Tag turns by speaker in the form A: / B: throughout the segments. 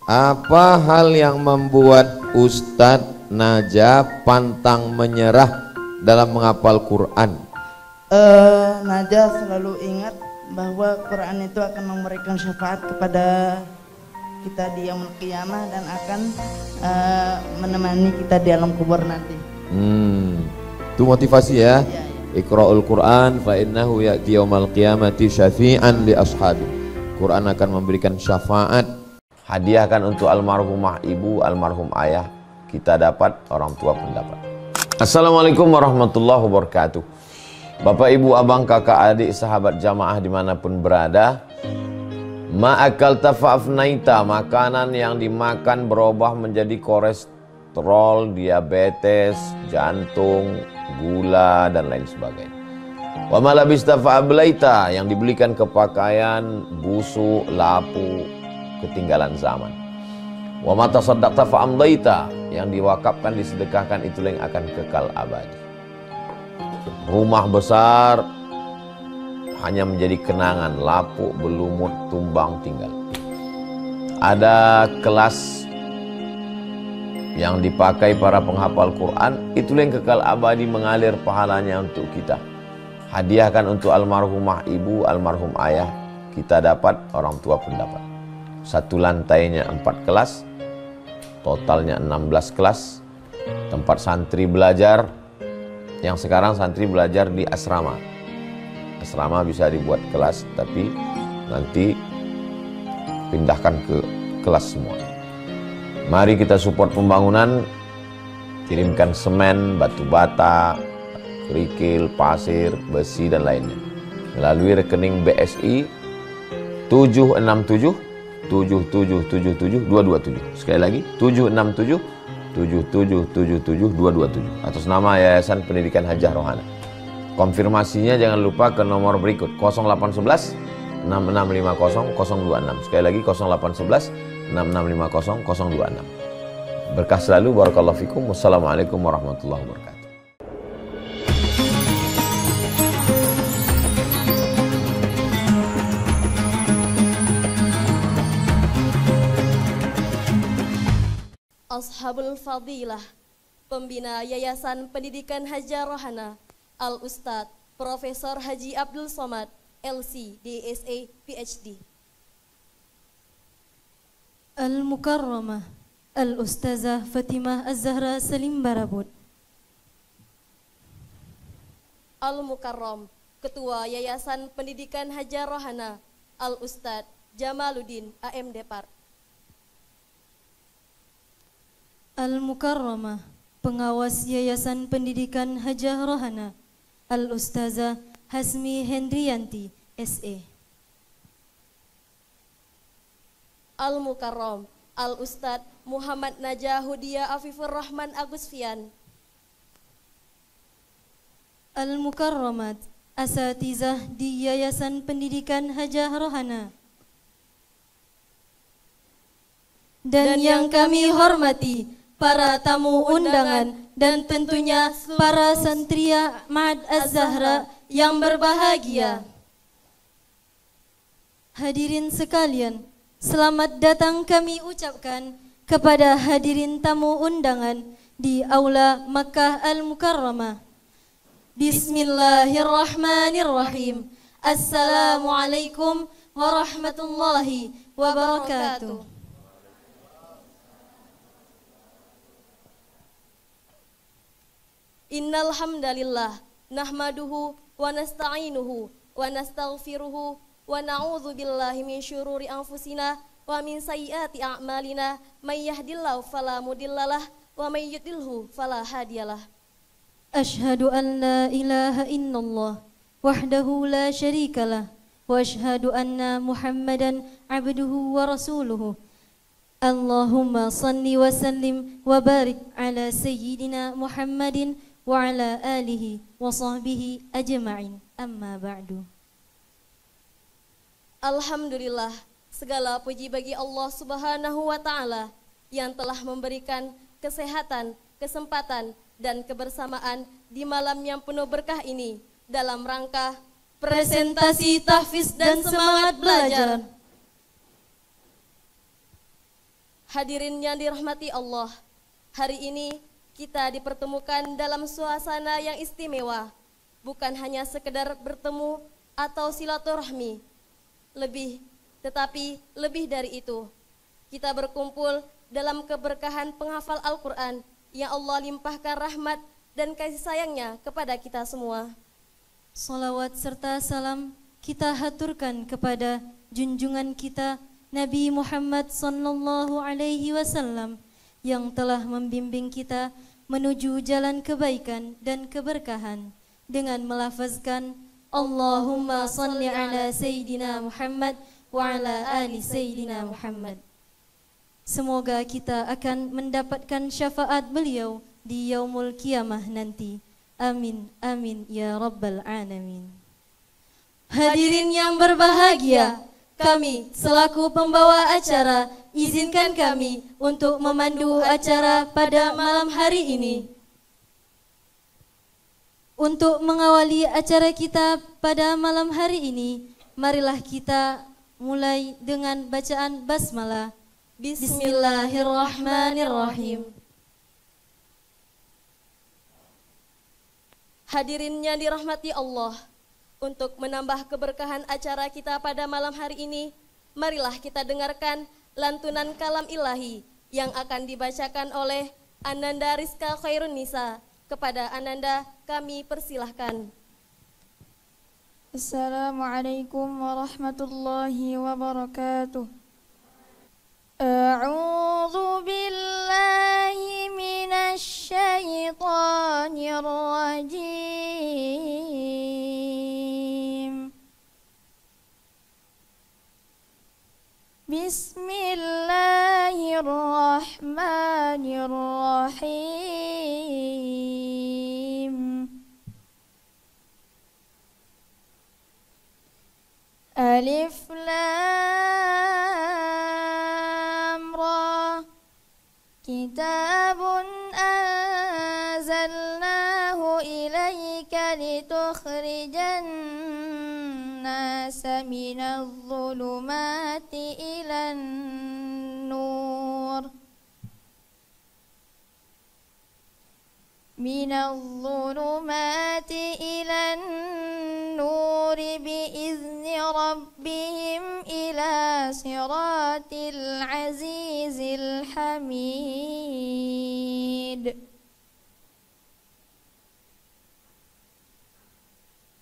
A: Apa hal yang membuat Ustadz Najah pantang menyerah dalam menghafal Quran?
B: Najah selalu ingat bahwa Quran itu akan memberikan syafaat kepada kita di yaumul qiyamah dan akan menemani kita di alam kubur nanti.
A: Itu motivasi ya.
B: Ya.
A: Iqra'ul Quran fa innahu ya'ti yaumal qiyamati syafi'an li ashabi. Quran akan memberikan syafaat. Hadiahkan untuk almarhumah ibu, almarhum ayah. Kita dapat, orang tua pun dapat. Assalamualaikum warahmatullahi wabarakatuh. Bapak, ibu, abang, kakak, adik, sahabat jamaah dimanapun berada. Ma'akal tafa'afnaita, makanan yang dimakan berubah menjadi kolesterol, diabetes, jantung, gula, dan lain sebagainya. Wa malabista fa'ablaita, yang dibelikan ke pakaian, busuk, lapu, ketinggalan zaman. Wa mata saddaqta fa'amdaita, yang diwakafkan, disedekahkan, itulah yang akan kekal abadi. Rumah besar hanya menjadi kenangan, lapuk, berlumut, tumbang, tinggal. Ada kelas yang dipakai para penghafal Quran, itulah yang kekal abadi, mengalir pahalanya untuk kita. Hadiahkan untuk almarhumah ibu, almarhum ayah. Kita dapat, orang tua pun dapat. Satu lantainya 4 kelas, totalnya 16 kelas. Tempat santri belajar, yang sekarang santri belajar di asrama. Asrama bisa dibuat kelas, tapi nanti pindahkan ke kelas semua. Mari kita support pembangunan, kirimkan semen, batu bata, kerikil, pasir, besi, dan lainnya melalui rekening BSI 767 7777 227. Sekali lagi 767 7777 227 atas nama Yayasan Pendidikan Hajah Rohana. Konfirmasinya jangan lupa ke nomor berikut 0811 6650 026. Sekali lagi 0811 6650 026. Berkah selalu, barakallahu fikum. Wassalamualaikum warahmatullahi wabarakatuh.
C: Ashabul Fadilah, Pembina Yayasan Pendidikan Hajah Rohana, Al-Ustadz Profesor Haji Abdul Somad, LC, DSA, PhD.
D: Al-Mukarramah, Al-Ustazah Fatimah Az-Zahra Salim Barabud.
C: Al-Mukarram, Ketua Yayasan Pendidikan Hajah Rohana, Al-Ustadz Jamaluddin, AM Depar.
D: Al-Mukarramah, Pengawas Yayasan Pendidikan Hajah Rohana, Al-Ustazah Hasmi Hendriyanti, SE.
C: Al-Mukarram, Al-Ustadz Muhammad Najah Hudia Afifur Rahman Agusfian.
D: Al-Mukarramat, Asatizah di Yayasan Pendidikan Hajah Rohana. Dan yang kami hormati para tamu undangan dan tentunya para santria Ma'had Az-Zahra yang berbahagia. Hadirin sekalian, selamat datang kami ucapkan kepada hadirin tamu undangan di Aula Makkah Al-Mukarramah. Bismillahirrahmanirrahim. Assalamualaikum warahmatullahi wabarakatuh.
C: Innal hamdalillah nahmaduhu wa nasta'inuhu wa nastaghfiruhu wa na'udzu billahi min syururi anfusina wa min sayyiati a'malina may yahdihillahu fala mudhillalah wa may yudlilhu fala hadiyalah.
D: Asyhadu an la ilaha illallah wahdahu la syarikalah wa asyhadu anna Muhammadan abduhu wa rasuluhu. Allahumma salli wa sallim wa barik ala sayyidina Muhammadin wa ala alihi wa sahbihi ajma'in. Amma ba'du.
C: Alhamdulillah, segala puji bagi Allah Subhanahu wa taala yang telah memberikan kesehatan, kesempatan dan kebersamaan di malam yang penuh berkah ini dalam rangka presentasi tahfiz dan semangat belajar. Hadirin yang dirahmati Allah, hari ini kita dipertemukan dalam suasana yang istimewa, bukan hanya sekedar bertemu atau silaturahmi, tetapi lebih dari itu. Kita berkumpul dalam keberkahan penghafal Al-Quran yang Allah limpahkan rahmat dan kasih sayangnya kepada kita semua.
D: Salawat serta salam kita haturkan kepada junjungan kita Nabi Muhammad sallallahu alaihi wasallam yang telah membimbing kita menuju jalan kebaikan dan keberkahan dengan melafazkan Allahumma salli ala Sayyidina Muhammad wa ala ali Sayyidina Muhammad. Semoga kita akan mendapatkan syafaat beliau di yaumul kiamah nanti. Amin, amin, ya rabbal alamin. Hadirin yang berbahagia, kami selaku pembawa acara, izinkan kami untuk memandu acara pada malam hari ini. Untuk mengawali acara kita pada malam hari ini, marilah kita mulai dengan bacaan basmalah. Bismillahirrahmanirrahim.
C: Hadirin yang dirahmati Allah, untuk menambah keberkahan acara kita pada malam hari ini, marilah kita dengarkan lantunan kalam ilahi yang akan dibacakan oleh Ananda Rizka Khairun Nisa. Kepada Ananda kami persilahkan.
E: Assalamualaikum warahmatullahi wabarakatuh. A'udzu billahi minasy syaithanir rajim. Bismillahirrahmanirrahim. Alif Lam Ra. Kitabun anzalnahu ilaika litukhrijan nasa minadh dhulumati ilan nur. Minadh dhulumati ilan nur biizni rabbihim ila siratil azizil hamid.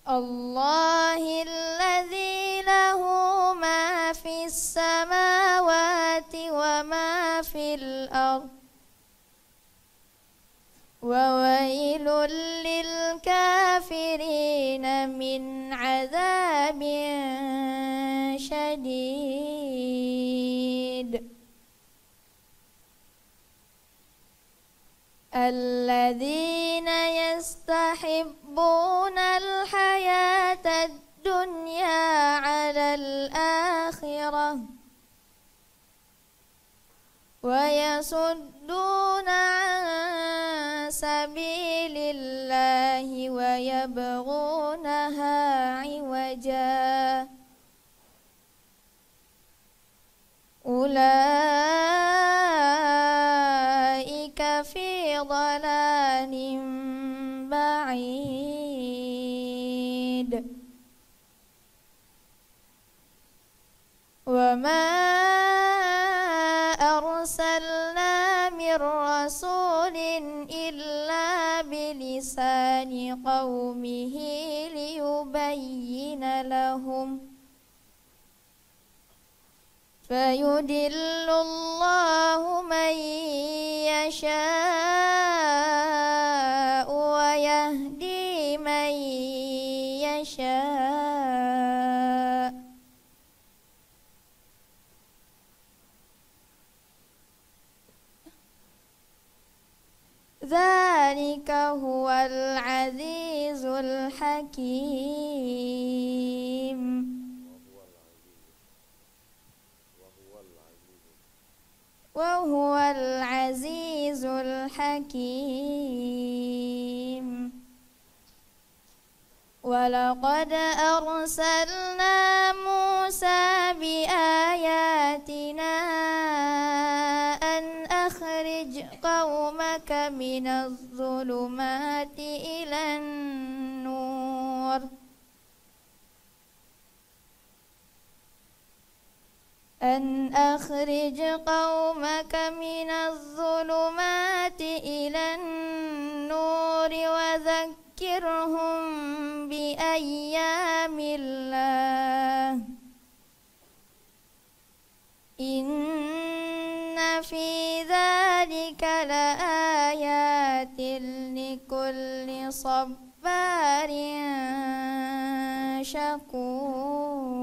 E: Allahilladzi lahu ma fis samawati wa ma fil ardh. Wa wailul lil kafirina min adzabin syadid. Alladzina yastahibbuna al-hayata ad-dunya 'ala al-akhirah wa yasudduna 'an sabilillahi wa yabghunaha 'iwaja. Ulaika fi dhalalim ba'id. Wa ma arsalna min rasulin illa bilisani qaumihi liyubayyina lahum. Fayudillullahu man yasha'u wa yahdi man yasha'. Dzalika huwal azizul hakim. Wa huwal azizul hakim. Wa laqad arsalna Musa bi ayatina قومك من الظلمات إلى النور أن أخرج قومك من الظلمات إلى النور وذكرهم بأيام الله إن في ذلك لآيات لكل صبار شكور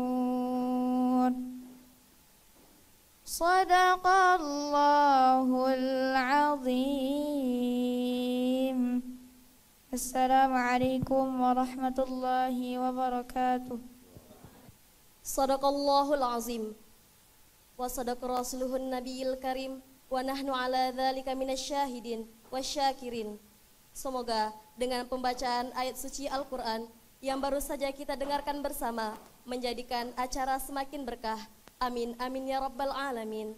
E: صدق الله العظيم. السلام عليكم ورحمة الله وبركاته.
C: Sadaqallahul azim wa sadaq rasuluhun nabiyil karim wa nahnu ala dzalika minasyahidin wasyakirin. Semoga dengan pembacaan ayat suci Al-Qur'an yang baru saja kita dengarkan bersama menjadikan acara semakin berkah. Amin amin ya rabbal alamin.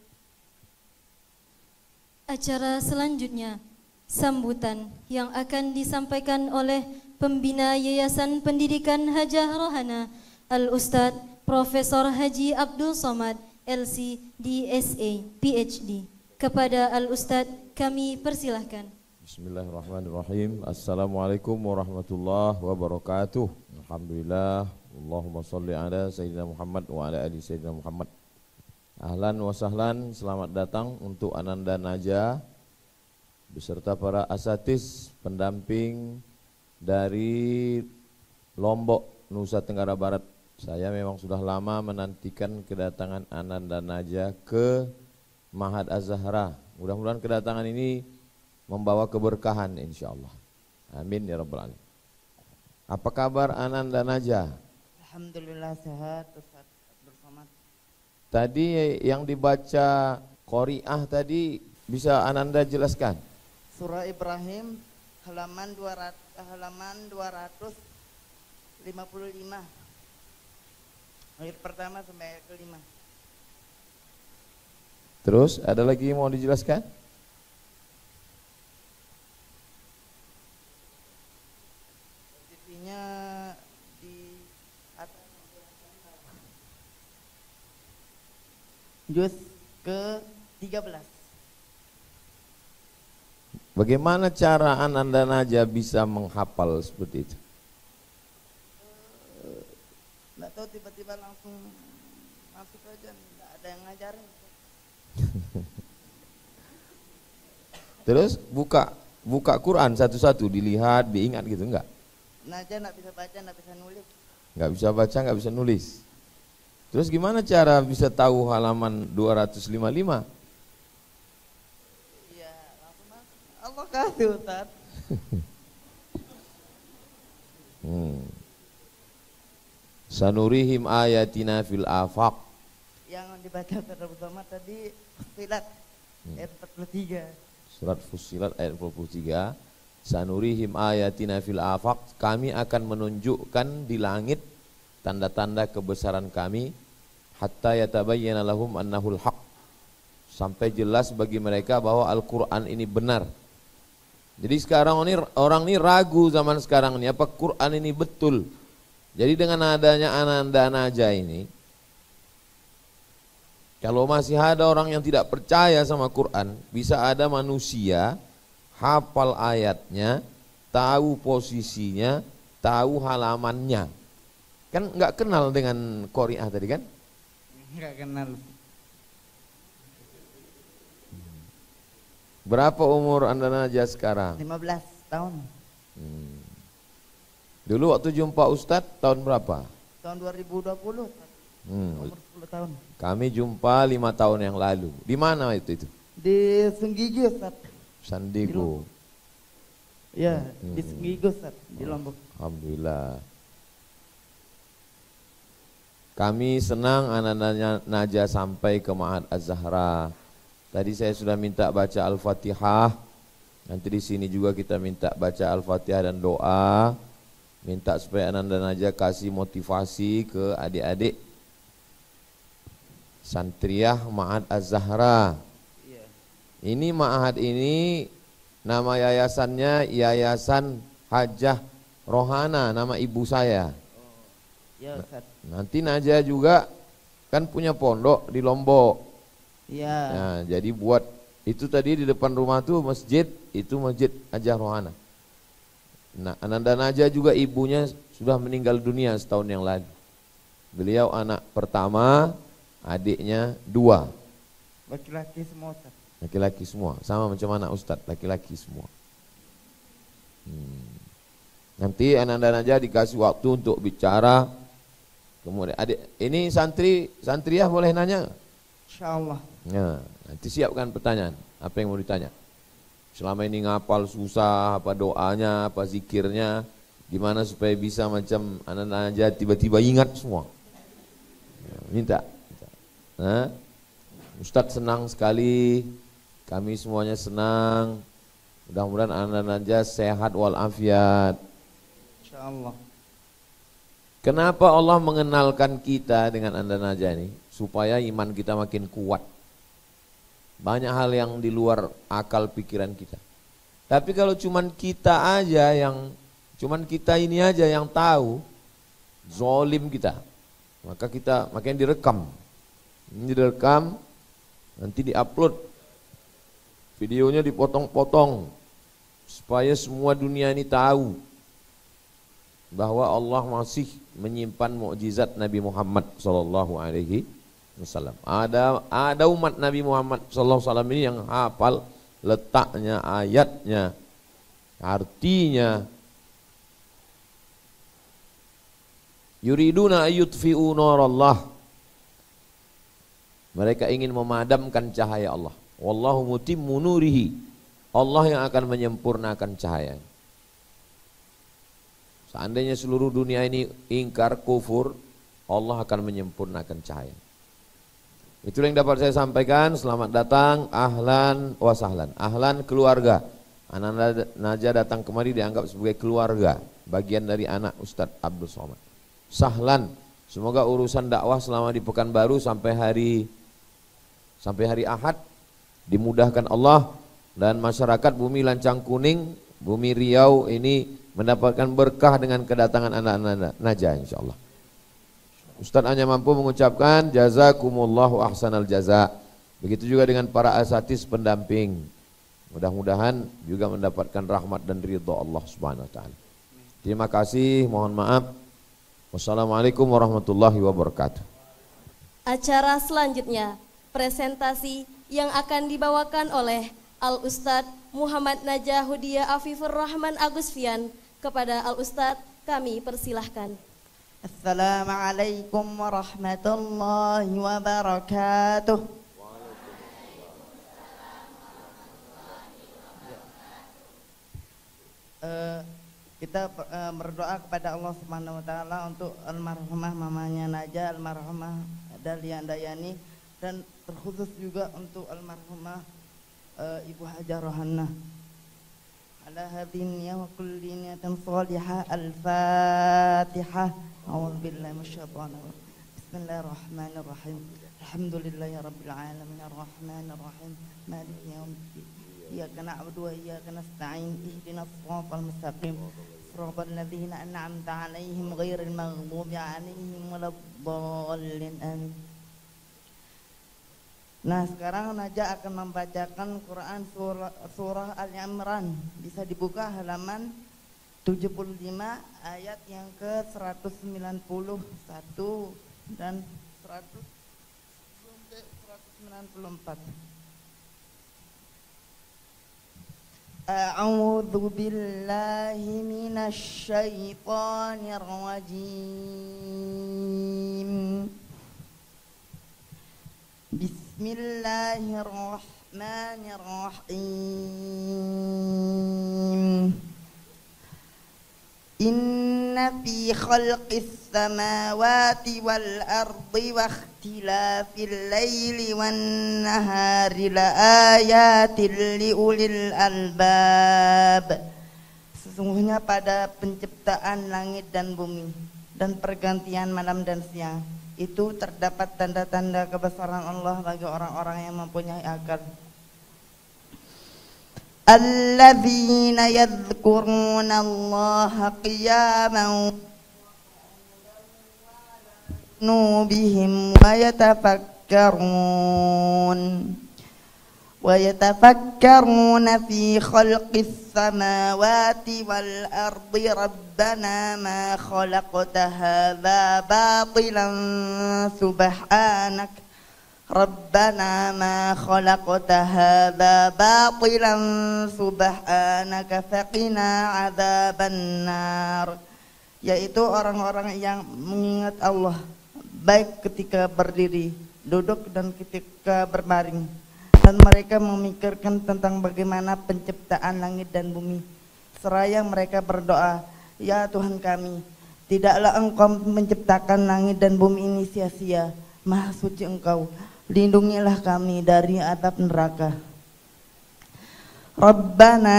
D: Acara selanjutnya, sambutan yang akan disampaikan oleh Pembina Yayasan Pendidikan Hajah Rohana, Al-Ustadz Profesor Haji Abdul Somad, LC, DSA, PhD. Kepada Al-Ustadz kami persilahkan.
A: Bismillahirrahmanirrahim. Assalamualaikum warahmatullahi wabarakatuh. Alhamdulillah. Allahumma salli ala Sayyidina Muhammad wa ala ali Sayyidina Muhammad. Ahlan wa sahlan, selamat datang untuk Ananda Najah beserta para asatiz pendamping dari Lombok, Nusa Tenggara Barat. Saya memang sudah lama menantikan kedatangan Ananda Najah ke Ma'had Az-Zahra. Mudah-mudahan kedatangan ini membawa keberkahan insyaallah. Amin ya rabbal alamin. Apa kabar Ananda Najah?
B: Alhamdulillah sehat Ustaz bersama.
A: Tadi yang dibaca Qari'ah tadi bisa Ananda jelaskan?
B: Surah Ibrahim halaman 255. Ayat pertama sampai ayat kelima.
A: Terus ada lagi yang mau dijelaskan?
B: Posisinya di atas juz ke-13.
A: Bagaimana cara Ananda Najah bisa menghafal seperti itu?
B: Nggak tahu tiba-tiba langsung masuk aja, nggak ada yang ngajarin.
A: Terus buka Quran satu-satu dilihat, diingat gitu enggak?
B: Najah nggak bisa baca, nggak bisa nulis.
A: Nggak bisa baca, nggak bisa nulis. Terus gimana cara bisa tahu halaman 255?
B: Iya, langsung masuk. Allah kasih Ustaz.
A: Sanurihim ayatina fil afaq.
B: Yang dibaca bersama tadi Fussilat ayat 43.
A: Surat Fussilat ayat 43. Sanurihim ayatina fil afaq. Kami akan menunjukkan di langit tanda-tanda kebesaran kami hatta yatabayyana lahum annahul haq, sampai jelas bagi mereka bahwa Al-Qur'an ini benar. Jadi sekarang ini orang ini ragu zaman sekarang ini apa Quran ini betul. Jadi dengan adanya Ananda Najah ini, kalau masih ada orang yang tidak percaya sama Quran, bisa ada manusia hafal ayatnya, tahu posisinya, tahu halamannya. Kan nggak kenal dengan Qari'ah tadi kan?
B: Nggak kenal.
A: Berapa umur Ananda Najah sekarang?
B: 15 tahun.
A: Dulu waktu jumpa Ustadz tahun berapa?
B: Tahun 2020. Umur 10 tahun.
A: Kami jumpa 5 tahun yang lalu. Di mana itu?
B: Di Senggigi Ustaz.
A: Sandiego.
B: Ya, di Senggigi Ustaz, di Lombok.
A: Alhamdulillah. Kami senang Ananda Najah sampai ke Ma'had Az-Zahra. Tadi saya sudah minta baca Al-Fatihah. Nanti di sini juga kita minta baca Al-Fatihah dan doa. Minta supaya Ananda Najah kasih motivasi ke adik-adik santriyah Ma'had Az-Zahra Ini ma'had ini nama yayasannya Yayasan Hajah Rohana, nama ibu saya.
B: Ya Ustaz.
A: Nanti Najah juga kan punya pondok di Lombok.
B: Ya.
A: Nah, jadi buat itu tadi di depan rumah tuh masjid, itu masjid Hajah Rohana. Nah, Ananda Najah juga ibunya sudah meninggal dunia setahun yang lalu. Beliau anak pertama, adiknya 2.
B: Laki-laki semua Ustaz.
A: Laki-laki semua, sama macam anak Ustadz, laki-laki semua. Nanti Ananda Najah dikasih waktu untuk bicara. Kemudian adik, ini santriah boleh nanya?
B: Insyaallah.
A: Nah, nanti siapkan pertanyaan, apa yang mau ditanya. Selama ini ngapal susah, apa doanya, apa zikirnya, gimana supaya bisa macam Ananda Najah tiba-tiba ingat semua. Minta. Nah, Ustadz senang sekali, kami semuanya senang. Mudah-mudahan Ananda Najah sehat walafiat.
B: Insyaallah.
A: Kenapa Allah mengenalkan kita dengan Ananda Najah ini? Supaya iman kita makin kuat. Banyak hal yang di luar akal pikiran kita. Tapi kalau cuman kita aja yang, cuman kita ini aja yang tahu, zolim kita. Maka kita makanya direkam. Ini direkam, nanti diupload. Videonya dipotong-potong supaya semua dunia ini tahu bahwa Allah masih menyimpan mukjizat Nabi Muhammad sallallahu alaihi wasallam. Ada umat Nabi Muhammad sallallahu alaihi wasallam ini yang hafal letaknya, ayatnya, artinya. Yuriduna ayyutfi'u nurallah. Mereka ingin memadamkan cahaya Allah. Wallahu mutimmu nurihi. Allah yang akan menyempurnakan cahaya. Seandainya seluruh dunia ini ingkar, kufur, Allah akan menyempurnakan cahaya. Itu yang dapat saya sampaikan. Selamat datang, ahlan wa sahlan. Ahlan keluarga. Ananda Najah datang kemari dianggap sebagai keluarga, bagian dari anak Ustadz Abdul Somad. Sahlan, semoga urusan dakwah selama di Pekanbaru sampai hari Ahad dimudahkan Allah, dan masyarakat bumi Lancang Kuning, bumi Riau ini mendapatkan berkah dengan kedatangan anak-anak Najah insyaallah. Ustadz hanya mampu mengucapkan jazakumullahu ahsanal jaza. Begitu juga dengan para asatiz pendamping. Mudah-mudahan juga mendapatkan rahmat dan ridha Allah Subhanahu wa taala. Terima kasih, mohon maaf. Wassalamualaikum warahmatullahi wabarakatuh.
C: Acara selanjutnya, presentasi yang akan dibawakan oleh Al-Ustadz Muhammad Najah Hudiah Afifur Rahman Agusfian. Kepada Al-Ustadz kami persilahkan.
B: Assalamualaikum warahmatullahi wabarakatuh. Kita berdoa kepada Allah Subhanahu wa taala untuk almarhumah mamanya Najah, almarhumah Dahlia Dayani, dan terkhusus juga untuk almarhumah Ibu Hajah Rohana. Ala hadhihi wa kulli niyatin salihah. Al-Fatihah. A'udzu billahi minasyaitonir rajim. Bismillahirrahmanirrahim. Alhamdulillahi rabbil alamin arrahmanir rahim maliki yaumiddin. Iyyaka na'budu wa iyyaka nasta'in. Ihdinas siratal mustaqim. Siratal ladzina an'amta 'alaihim ghairil maghdubi 'alaihim waladdallin. Amin. Nah, sekarang Najah akan membacakan Quran surah Al-Imran. Bisa dibuka halaman 75 ayat yang ke 191 dan 194. A'udzu billahi minasy syaithanir rajim. Bismillahirrahmanirrahim. Inna fi khalqis samawati wal ardi wa ikhtilafil laili wan nahari laayatil liulil albab. Sesungguhnya pada penciptaan langit dan bumi dan pergantian malam dan siang itu terdapat tanda-tanda kebesaran Allah bagi orang-orang yang mempunyai akal. الذين يذكرون الله قياما جنوبهم ويتفكرون في خلق السماوات والأرض ربنا ما خلقت هذا باطلا سبحانك ربنا ما خلقت هذا باطلا سبحانك فقنا عذاب النار, yaitu orang-orang yang mengingat Allah baik ketika berdiri, duduk dan ketika berbaring, dan mereka memikirkan tentang bagaimana penciptaan langit dan bumi. Seraya mereka berdoa, ya Tuhan kami, tidaklah Engkau menciptakan langit dan bumi ini sia-sia, Maha suci Engkau, lindungilah kami dari azab neraka. Rabbana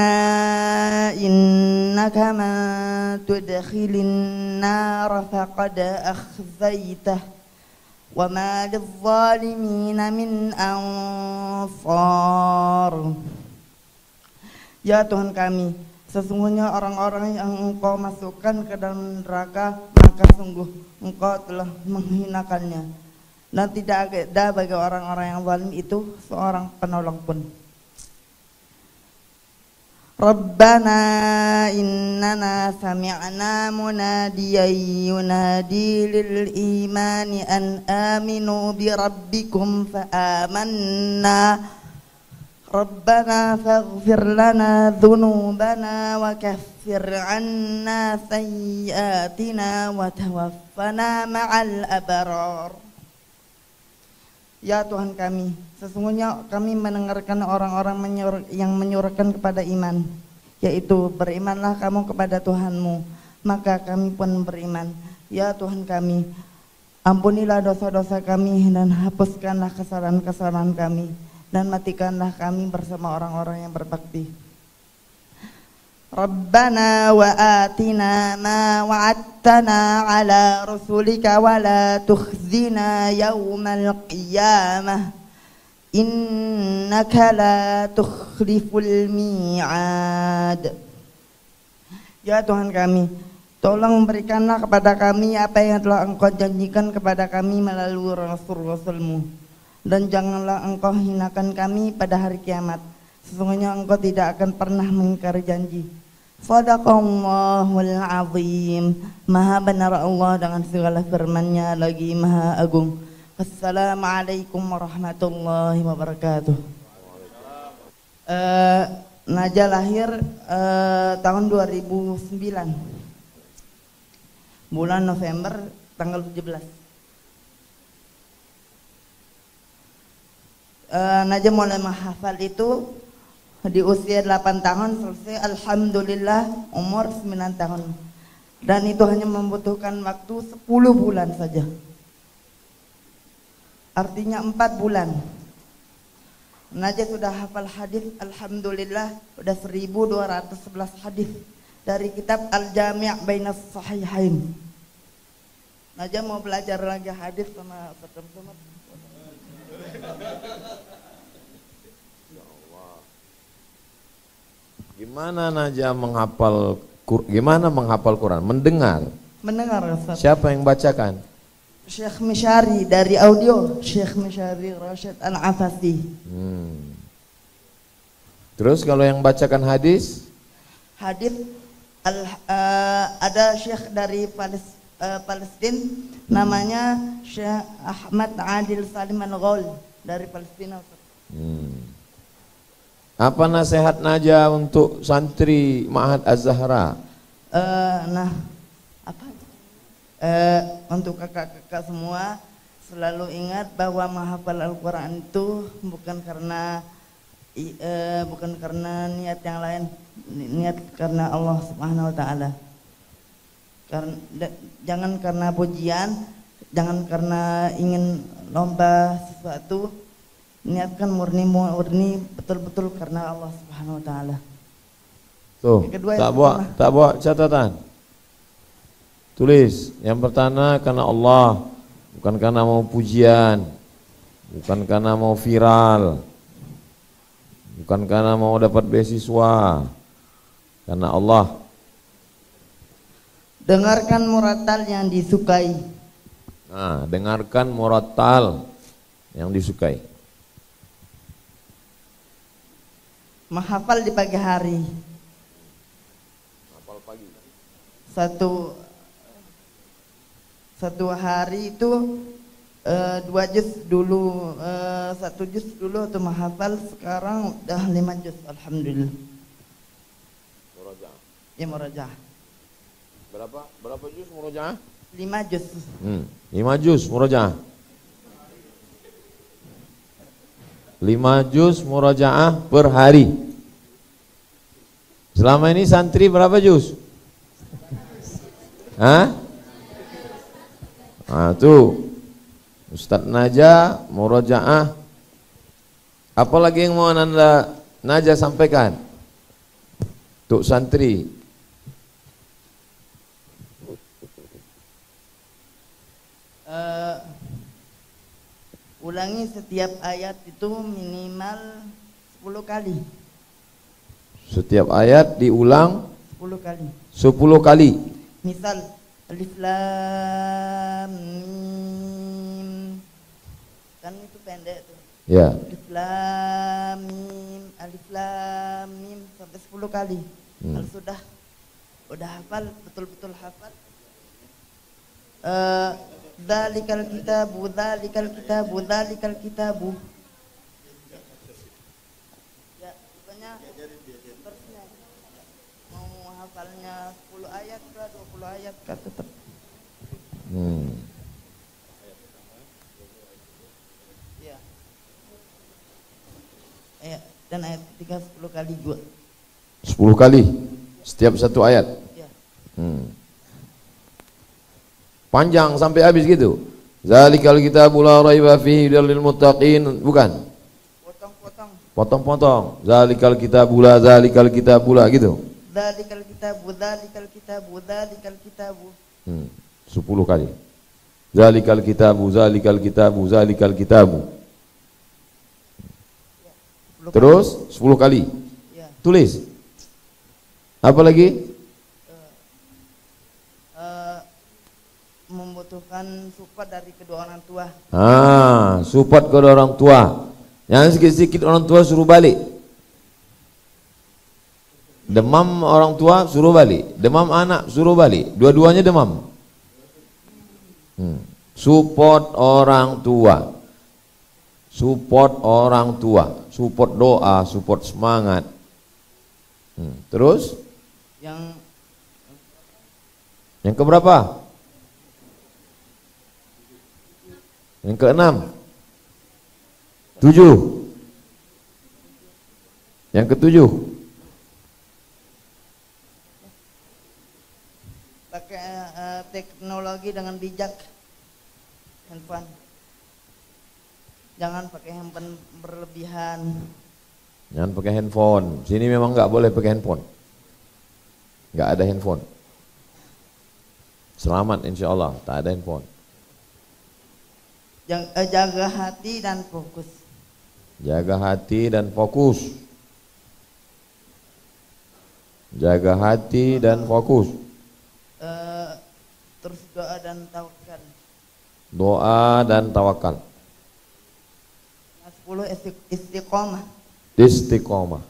B: innaka man tudkhilin nar faqad akhzaitah wa ma lidh-dhalimin min ansar. Ya Tuhan kami, sesungguhnya orang-orang yang Engkau masukkan ke dalam neraka, maka sungguh Engkau telah menghinakannya, dan tidak ada bagi orang-orang yang zalim itu seorang penolong pun. Rabbana innana sami'na munadiyan yunadi lil imani an aminu bi rabbikum fa amanna Rabbana faghfir lana dhunubana wa kaffir 'anna sayyi'atina wa tawaffana ma'al abrar. Ya Tuhan kami, sesungguhnya kami mendengarkan orang-orang yang menyuruhkan kepada iman, yaitu berimanlah kamu kepada Tuhanmu, maka kami pun beriman. Ya Tuhan kami, ampunilah dosa-dosa kami dan hapuskanlah kesalahan-kesalahan kami, dan matikanlah kami bersama orang-orang yang berbakti. Rabbana wa atina ma wa'adtana ala rusulika wa la tukhzina yawmal qiyamah innaka la tukhliful mi'ad. Ya Tuhan kami, tolong berikanlah kepada kami apa yang telah Engkau janjikan kepada kami melalui Rasul-Rasul-Mu, dan janganlah Engkau hinakan kami pada hari kiamat. Sesungguhnya Engkau tidak akan pernah mengingkari janji. Shadaqallahul azim. Maha benar Allah dengan segala firman-Nya, lagi Maha Agung. Assalamualaikum warahmatullahi wabarakatuh. Najah lahir tahun 2009, bulan November tanggal 17. Najah mulai menghafal itu di usia 8 tahun, selesai alhamdulillah umur 9 tahun, dan itu hanya membutuhkan waktu 10 bulan saja, artinya 4 bulan. Najah sudah hafal hadis alhamdulillah udah 1211 hadis dari kitab Al-Jami' Bainas Sahihain. Najah mau belajar lagi hadis sama Ustaz Somad.
A: Gimana Najah menghafal Quran? Mendengar.
B: Ustaz.
A: Siapa yang bacakan?
B: Syekh Misyari dari audio, Syekh Misyari Rashid Al-Afasi.
A: Terus kalau yang bacakan hadis?
B: Hadis ada Syekh dari Palestina, namanya Syekh Ahmad Adil Salim Al-Ghaul dari Palestina.
A: Apa nasihat Najah untuk santri Ma'had Az-Zahra?
B: Untuk kakak-kakak semua, selalu ingat bahwa menghafal Al-Quran itu bukan karena niat yang lain, niat karena Allah Subhanahu Wa Taala. Jangan karena pujian, jangan karena ingin lomba sesuatu, niatkan murni betul-betul karena Allah Subhanahu Wa Taala.
A: Tuh, tak bawa catatan. Tulis, yang pertama karena Allah, bukan karena mau pujian, bukan karena mau viral, Bukan karena mau dapat beasiswa, karena Allah.
B: Dengarkan murattal yang disukai.
A: Nah, dengarkan murattal yang disukai.
B: Menghafal di pagi hari.
A: Hafal pagi.
B: Satu hari itu 2 juz dulu, 1 juz dulu tuh menghafal, sekarang udah 5 juz, alhamdulillah.
A: Murajaah.
B: Ya murajaah.
A: Berapa juz murajaah?
B: 5 juz.
A: 5 juz murajaah. 5 juz murajaah per hari. Selama ini santri berapa juz? Hah? Nah tuh Ustadz Naja murajaah. Apalagi yang mau Anda Naja sampaikan untuk santri?
B: Ulangi setiap ayat itu minimal 10 kali.
A: Setiap ayat diulang
B: 10 kali.
A: 10 kali.
B: Misal alif lam mim, kan itu pendek tuh.
A: Ya.
B: Alif lam mim sampai 10 kali. Kalau udah hafal, betul-betul hafal. Dzalikal kitabu, dzalikal kitabu, dzalikal kitabu. Ya, pokoknya terusnya mau hafalnya 10 ayat ke 20 ayat ke tetap. Ya. Dan ayat 3 10 kali juga.
A: 10 kali setiap satu ayat.
B: Ya.
A: Panjang sampai habis gitu. Zalikal kitabu la raiba fihi hudal lil muttaqin, bukan? Potong-potong. Zalikal kitabu la gitu.
B: Dzalikal kitabu, dzalikal kitabu, dzalikal kitabu.
A: 10 kali. Zalikal kitabu, zalikal kitabu, zalikal kitabu. Terus 10 kali.
B: Ya.
A: Tulis. Apa lagi?
B: Membutuhkan support dari kedua orang tua.
A: Support kedua orang tua. Yang sedikit-sedikit orang tua suruh balik. Demam orang tua suruh balik. Demam anak suruh balik. Dua-duanya demam. Support orang tua. Support orang tua. Support doa, support semangat. Terus? Yang keberapa? Yang ke-6, 7. Yang ke-7,
B: pakai teknologi dengan bijak. Handphone, jangan pakai handphone berlebihan.
A: Jangan pakai handphone. Sini memang nggak boleh pakai handphone. Nggak ada handphone. Selamat insya Allah, tak ada handphone.
B: Jaga hati dan fokus.
A: Jaga hati dan fokus. Jaga hati dan fokus.
B: Terus doa dan tawakal.
A: Doa dan tawakal.
B: 10 istiqomah.
A: Istiqomah.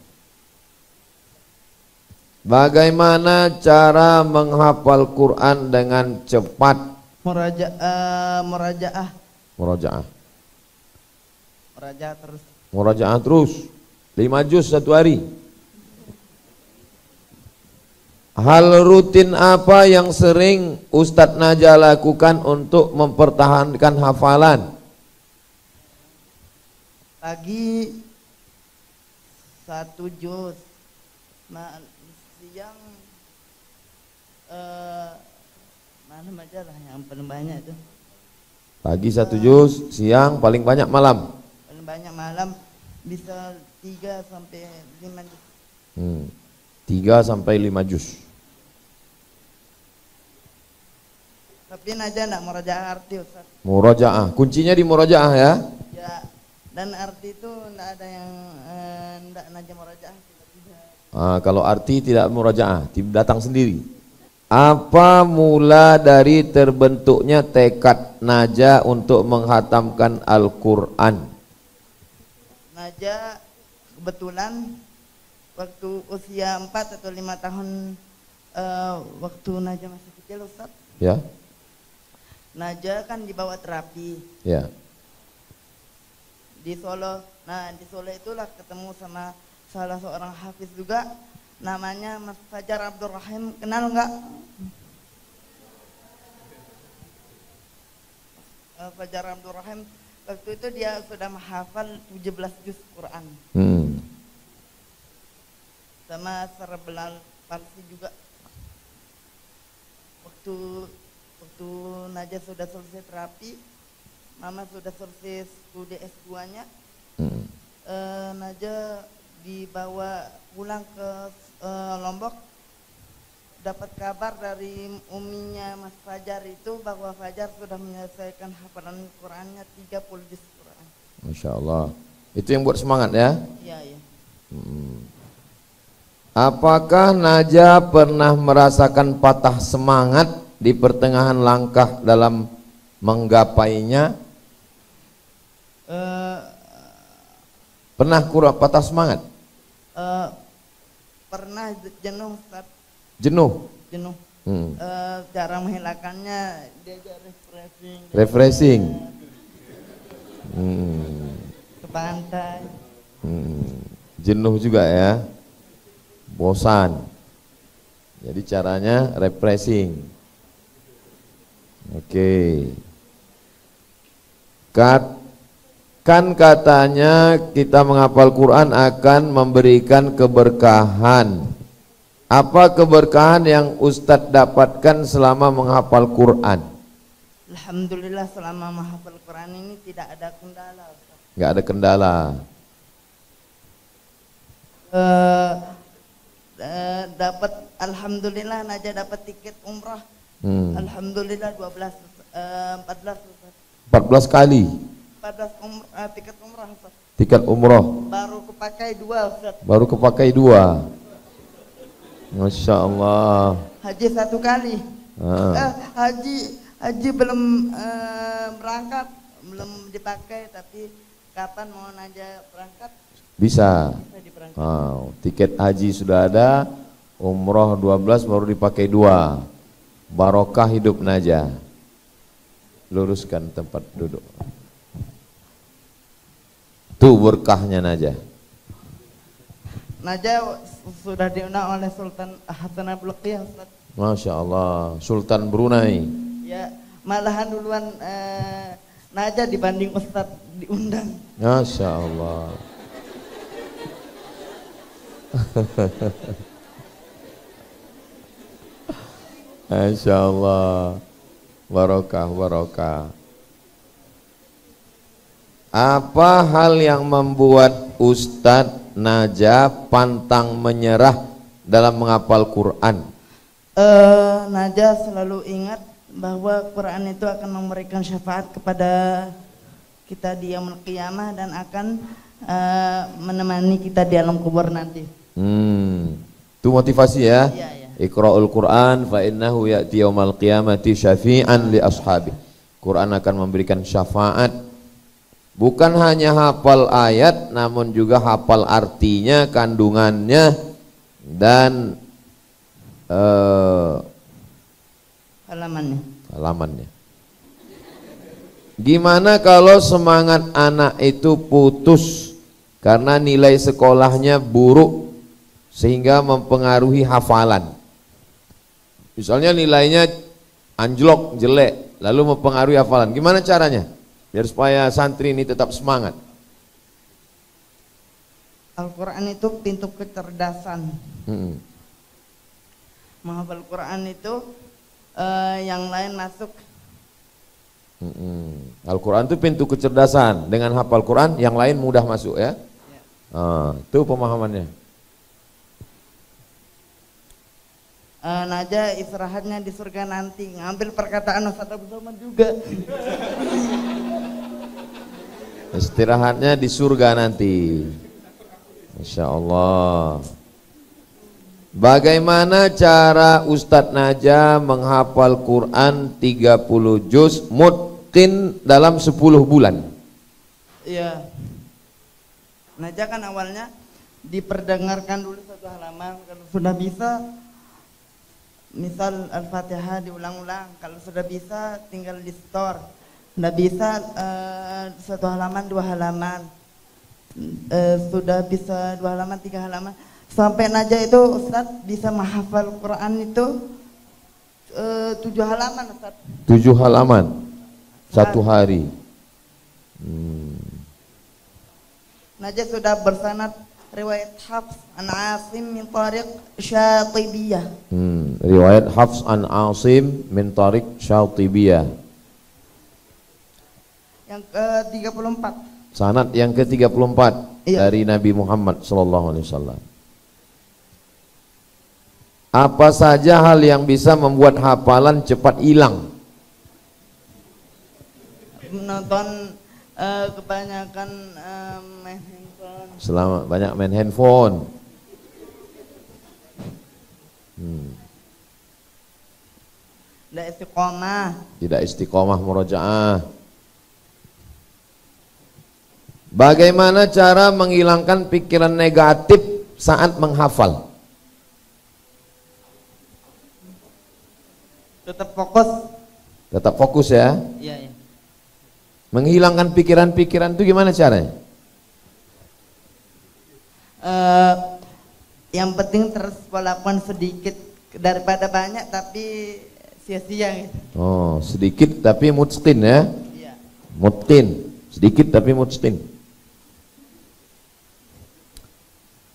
A: Bagaimana cara menghafal Quran dengan cepat?
B: Murajaah.
A: Murajaah.
B: Murajaah terus.
A: Murajaah terus. 5 juz satu hari. Hal rutin apa yang sering Ustadz Naja lakukan untuk mempertahankan hafalan?
B: Pagi 1 juz. Siang mana majalah yang paling banyak itu.
A: Pagi 1 juz, siang paling banyak malam.
B: Paling banyak malam bisa 3 sampai 5 juz.
A: 3 sampai 5 juz.
B: Tapi Naja enggak murajaah arti, Ustaz.
A: Murajaah, kuncinya di murajaah ya.
B: Ya, Dan arti itu enggak ada yang enggak Najah murajaah.
A: Kalau arti tidak murajaah, datang sendiri. Apa mula dari terbentuknya tekad Najah untuk menghatamkan Al-Quran?
B: Najah kebetulan waktu usia 4 atau 5 tahun, waktu Najah masih kecil Ustaz.
A: Ya.
B: Najah kan dibawa terapi
A: Ya.
B: di Solo. Nah di Solo itulah ketemu sama salah seorang hafiz juga, namanya Mas Fajar Abdurrahim. Kenal nggak? Fajar Abdurrahim waktu itu dia sudah menghafal 17 juz Quran. Sama Sarabelal Parsi juga. Waktu Najah sudah selesai terapi, Mama sudah selesai studi S2-nya, Najah dibawa pulang ke Lombok, dapat kabar dari uminya Mas Fajar itu bahwa Fajar sudah menyelesaikan hafalan Qurannya 30 juz Quran.
A: Masya Allah. Itu yang buat semangat ya?
B: Iya, iya.
A: Apakah Najah pernah merasakan patah semangat di pertengahan langkah dalam menggapainya? Pernah kurang patah semangat?
B: Pernah jenuh Ustaz.
A: Jenuh?
B: Jenuh. Cara menghilangkannya dia refreshing.
A: Refreshing.
B: Ke pantai.
A: Jenuh juga ya, bosan. Jadi caranya refreshing. Oke. Kan katanya kita menghafal Quran akan memberikan keberkahan. Apa keberkahan yang Ustadz dapatkan selama menghafal Quran?
B: Alhamdulillah selama menghafal Quran ini tidak ada kendala.
A: Nggak ada kendala.
B: Dapat alhamdulillah Najah dapat tiket umrah. Alhamdulillah
A: 14 kali.
B: 14 tiket umrah Ustaz.
A: Tiket umroh.
B: Baru kepakai 2 Ustaz.
A: Baru kepakai 2. Masya Allah.
B: Haji 1 kali. Haji belum berangkat, belum dipakai, tapi kapan mau Najah berangkat?
A: Bisa. Tiket haji sudah ada, umroh 12 baru dipakai 2. Barokah hidup Najah. Luruskan tempat duduk. Tuh berkahnya Najah.
B: Najah sudah diundang oleh Sultan Hasan Al-Bolkiah Ustaz.
A: Masya Allah, Sultan Brunei.
B: Ya, malahan duluan Najah dibanding Ustaz diundang.
A: Masya Allah. Masya Allah. Barokah, barokah. Apa hal yang membuat Ustadz Najah pantang menyerah dalam menghafal Quran?
B: Najah selalu ingat bahwa Quran itu akan memberikan syafaat kepada kita di yaumul qiyamah dan akan menemani kita di alam kubur nanti.
A: Itu motivasi ya.
B: Iya, iya.
A: Iqra'ul Quran fa innahu ya'ti yaumal qiyamati syafi'an li ashabi. Quran akan memberikan syafaat. Bukan hanya hafal ayat, namun juga hafal artinya, kandungannya, dan halamannya. Gimana kalau semangat anak itu putus karena nilai sekolahnya buruk sehingga mempengaruhi hafalan? Misalnya nilainya anjlok, jelek, lalu mempengaruhi hafalan. Gimana caranya biar supaya santri ini tetap semangat?
B: Al-Quran itu pintu kecerdasan. Menghafal Quran itu yang lain masuk.
A: Al-Quran itu pintu kecerdasan. Dengan hafal Quran yang lain mudah masuk ya. Itu pemahamannya.
B: Najah istirahatnya di surga nanti. Ngambil perkataan Ustaz Abdul Somad juga.
A: Istirahatnya di surga nanti. Masya Allah. Bagaimana cara Ustadz Naja menghafal Quran 30 juz mutqin dalam 10 bulan?
B: Iya. Naja kan awalnya diperdengarkan dulu satu halaman, kalau sudah bisa misal Al-Fatihah diulang-ulang, kalau sudah bisa tinggal di store, sudah bisa satu halaman 2 halaman, sudah bisa 2 halaman 3 halaman, sampai Naja itu Ustadz bisa menghafal Quran itu 7 halaman Ustadz.
A: 7 halaman satu hari.
B: Naja sudah bersanad riwayat Hafs an Asim min tariq Syatibiyah.
A: Riwayat Hafs an Asim min tariq Syatibiyah.
B: Yang ke-34.
A: Sanad yang ke-34 dari Nabi Muhammad SAW. Apa saja hal yang bisa membuat hafalan cepat hilang?
B: Menonton kebanyakan main handphone.
A: Selama banyak main handphone.
B: Tidak istiqomah.
A: Tidak istiqomah murojaah. Bagaimana cara menghilangkan pikiran negatif saat menghafal?
B: Tetap fokus.
A: Tetap fokus ya.
B: Iya, iya.
A: Menghilangkan pikiran-pikiran itu gimana caranya?
B: Yang penting terus walaupun sedikit daripada banyak tapi sia-sia gitu.
A: Oh, sedikit tapi mutqin ya.
B: Iya.
A: Mutqin, sedikit tapi mutqin.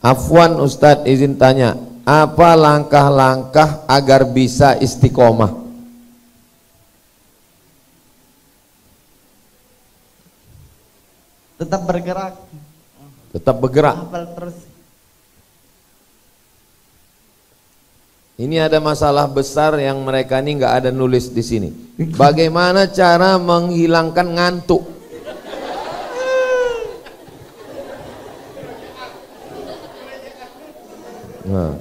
A: Afwan Ustadz, izin tanya, apa langkah-langkah agar bisa istiqomah?
B: Tetap bergerak.
A: Tetap bergerak.
B: Hafal terus.
A: Ini ada masalah besar yang mereka ini nggak ada nulis di sini. Bagaimana cara menghilangkan ngantuk? Nah,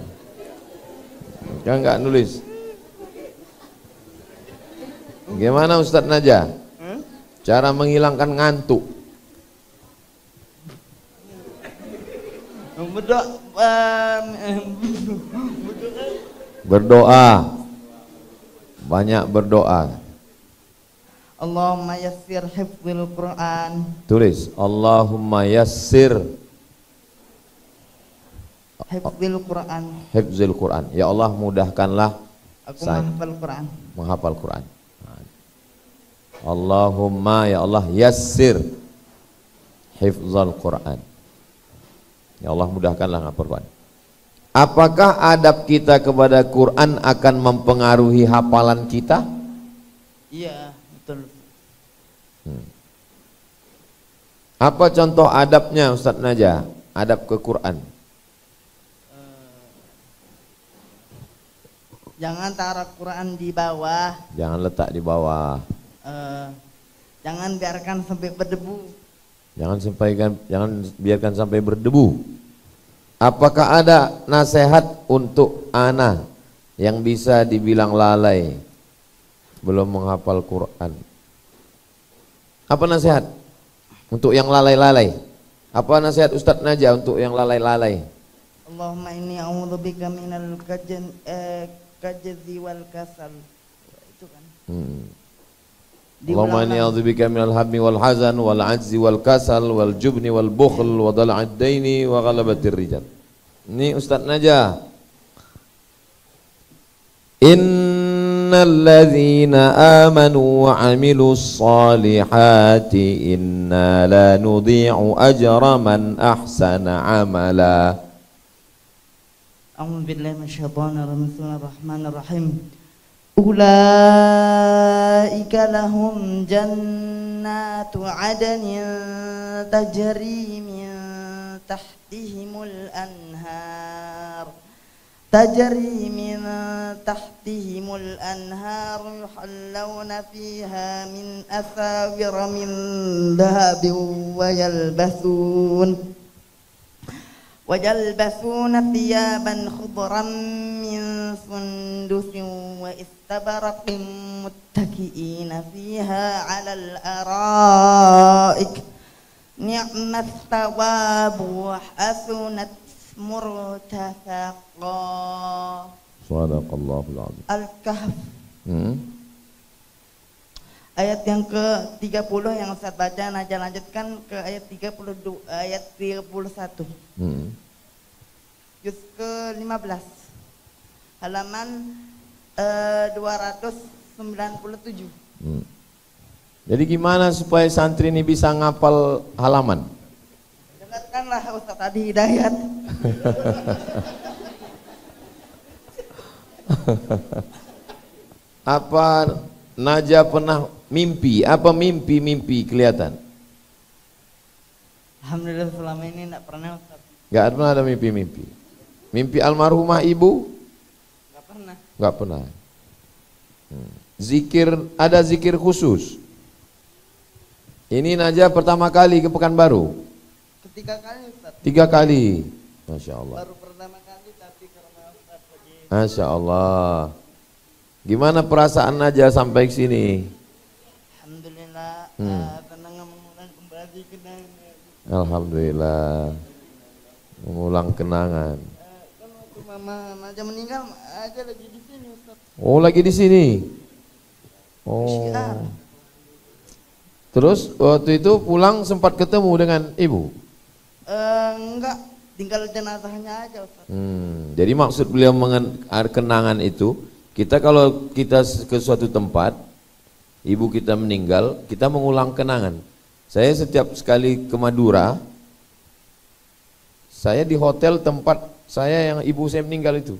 A: kan nggak nulis. Gimana Ustadz Naja? Cara menghilangkan ngantuk? Berdoa, banyak berdoa.
B: Allahumma yassir hifdzil Quran.
A: Tulis Allahumma yassir
B: Hifdzil Quran.
A: hifdzil Quran. Ya Allah mudahkanlah
B: Aku
A: saya
B: menghafal Quran.
A: menghafal Quran. Allahumma ya Allah yassir hifdzal Quran. Ya Allah mudahkanlah menghafal Quran. Apakah adab kita kepada Quran akan mempengaruhi hafalan kita?
B: Iya, betul.
A: Apa contoh adabnya Ustadz Naja? Adab ke Quran.
B: Jangan taruh Quran di bawah.
A: Jangan letak di bawah.
B: Jangan biarkan sampai berdebu.
A: Jangan biarkan sampai berdebu. Apakah ada nasihat untuk anak yang bisa dibilang lalai belum menghafal Quran? Apa nasihat untuk yang lalai-lalai? Apa nasihat Ustadz Naja untuk yang lalai-lalai?
B: Allahumma inni a'udzubika minal kajzi wal kasal. Itu kan.
A: Allahumma inni a'udzubika minal hammi wal hazan wal ajzi wal kasal wal jubni wal bukhl wa dala'id daini wa ghalabatir rijal. Ini Ustadz Naja. Innal ladzina amanu wa 'amilus solihati inna la nudhi'u ajra man ahsana 'amala.
B: A'udzu billahi minasyaitonir rajim. Bismillahirrahmanirrahim. Ulaika lahum jannatu 'adnin tajri min tahtihimul anhar tajri min tahtihimul anhar yuhallawna fiha min asawir min dhahabin wa yalbasuna thiyaban khudran min sundusin wa istabaraqin muttaki'ina fiha 'alal ara'ik ni'mat thawabu wa hasunat murtafaqa.
A: Sadaqallahul azim.
B: Al-Kahf ayat yang ke-30 yang Ustaz baca. Najah lanjutkan ke ayat 32, ayat 31. Juz ke-15 halaman 297.
A: Jadi gimana supaya santri ini bisa ngapal halaman?
B: Dengarkanlah Ustaz Adi Hidayat.
A: Apa Najah pernah mimpi? Apa mimpi kelihatan?
B: Alhamdulillah selama ini tidak pernah Ustaz.
A: Gak pernah ada mimpi. Mimpi almarhumah ibu?
B: Gak pernah.
A: Gak pernah. Zikir, ada zikir khusus? Ini Najah pertama kali ke Pekanbaru?
B: Ketiga kali Ustaz.
A: 3 kali. Masya Allah.
B: Baru pertama kali tapi karena Ustaz lagi.
A: Masya Allah. Gimana perasaan Najah sampai ke sini?
B: Alhamdulillah tenang mengulang kembali kenangan.
A: Alhamdulillah. Mengulang kenangan.
B: Kan waktu Mama Najah meninggal aja lagi di sini Ustaz.
A: Oh, lagi di sini. Oh.
B: Syiar.
A: Terus waktu itu pulang sempat ketemu dengan ibu?
B: Enggak, tinggal jenazahnya aja Ustaz.
A: Jadi maksud beliau kenangan itu, kita kalau kita ke suatu tempat, ibu kita meninggal, kita mengulang kenangan. Saya setiap sekali ke Madura, saya di hotel tempat saya yang ibu saya meninggal itu.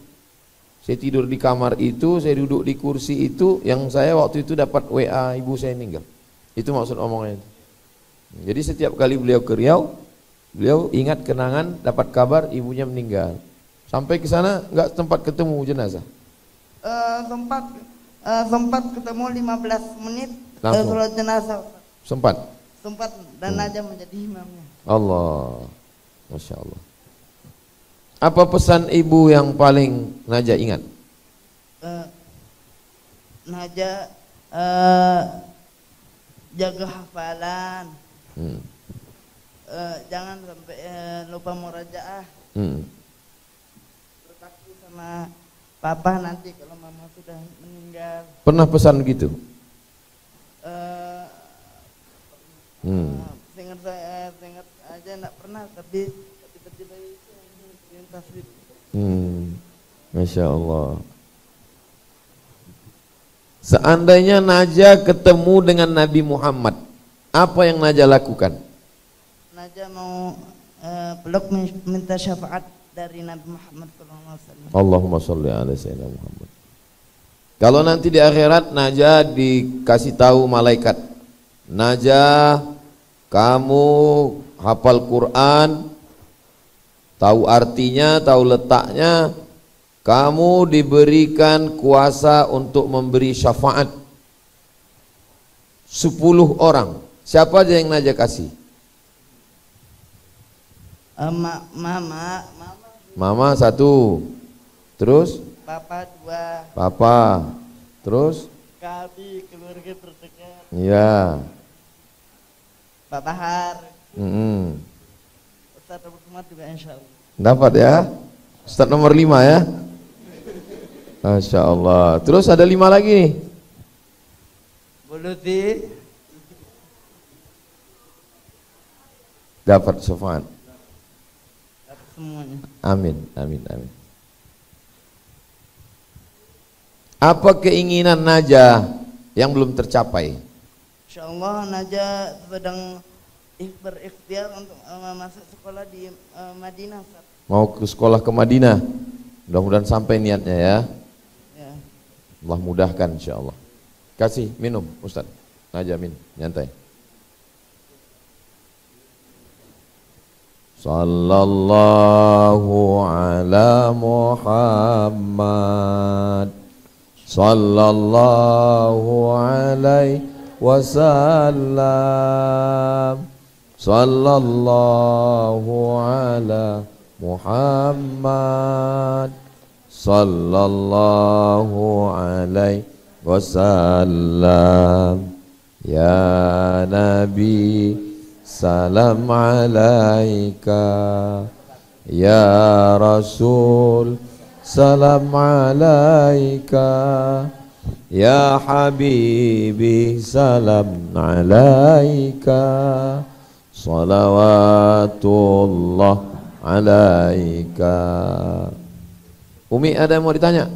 A: Saya tidur di kamar itu, saya duduk di kursi itu, yang saya waktu itu dapat WA ibu saya meninggal. Itu maksud omongannya. Jadi setiap kali beliau ke Riau, beliau ingat kenangan, dapat kabar ibunya meninggal. Sampai ke sana enggak tempat ketemu jenazah.
B: Sempat ketemu 15 menit sholat jenazah.
A: Sempat
B: Dan Najah menjadi imamnya.
A: Allah, Masya Allah. Apa pesan ibu yang paling Najah ingat?
B: Najah jaga hafalan, jangan sampai lupa murajaah. Berbakti sama Papa nanti kalau Mama sudah meninggal.
A: Pernah pesan gitu?
B: Seingat aja enggak pernah, tapi tiba-tiba itu yang tasbih.
A: Masya Allah. Seandainya Najah ketemu dengan Nabi Muhammad, apa yang Najah lakukan?
B: Najah mau peluk minta syafaat dari Nabi Muhammad SAW.
A: Allahumma sholli ala sayyidina Muhammad. Kalau nanti di akhirat Najah dikasih tahu malaikat, Najah, kamu hafal Quran, tahu artinya, tahu letaknya, kamu diberikan kuasa untuk memberi syafaat 10 orang. Siapa aja yang Najah kasih? Mama 1. Terus?
B: Papa 2.
A: Papa. Terus?
B: Kami keluarga terdekat.
A: Iya.
B: Pak Bahar. Ustaz Abu Somad juga insyaallah.
A: Dapat ya? Ustaz nomor 5 ya? Masya Allah. Terus ada 5 lagi nih.
B: Buluti.
A: Dapat syafaat.
B: Dapat semuanya.
A: Amin, amin, amin. Apa keinginan Najah yang belum tercapai?
B: Insyaallah Najah sedang berikhtiar untuk masuk sekolah di Madinah Ustaz.
A: Mau ke sekolah ke Madinah. Mudah-mudahan sampai niatnya ya.
B: Ya.
A: Allah mudahkan insyaallah. Kasih minum Ustaz. Najah minum, nyantai. Sallallahu ala Muhammad. Sallallahu alaihi wasallam. Sallallahu ala Muhammad. Sallallahu alaihi wasallam. Ya Nabi, salam alaika. Ya Rasul, salam alaika. Ya Habibi, salam alaika. Salawatullah alaika. Umi, ada yang mau ditanya?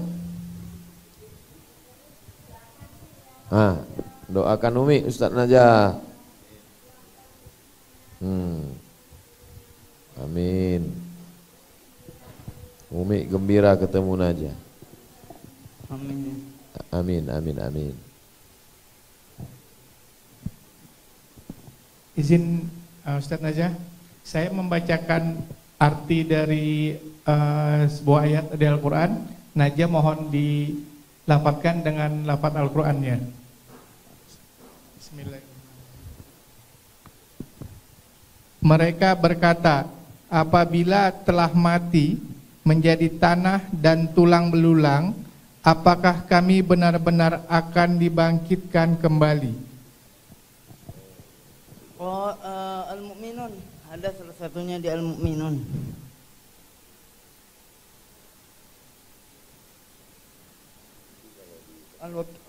A: Doakan Umi, Ustaz Najah. Amin. Umi gembira ketemu Najah.
B: Amin.
A: Amin, amin, amin.
F: Izin Ustaz Najah, saya membacakan arti dari sebuah ayat dari Al-Quran. Najah mohon dilafadzkan dengan lafadz Al-Qurannya. Bismillahirrahmanirrahim. Mereka berkata, apabila telah mati menjadi tanah dan tulang belulang, apakah kami benar-benar akan dibangkitkan kembali?
B: Al-Mu'minun, ada salah satunya di Al-Mu'minun.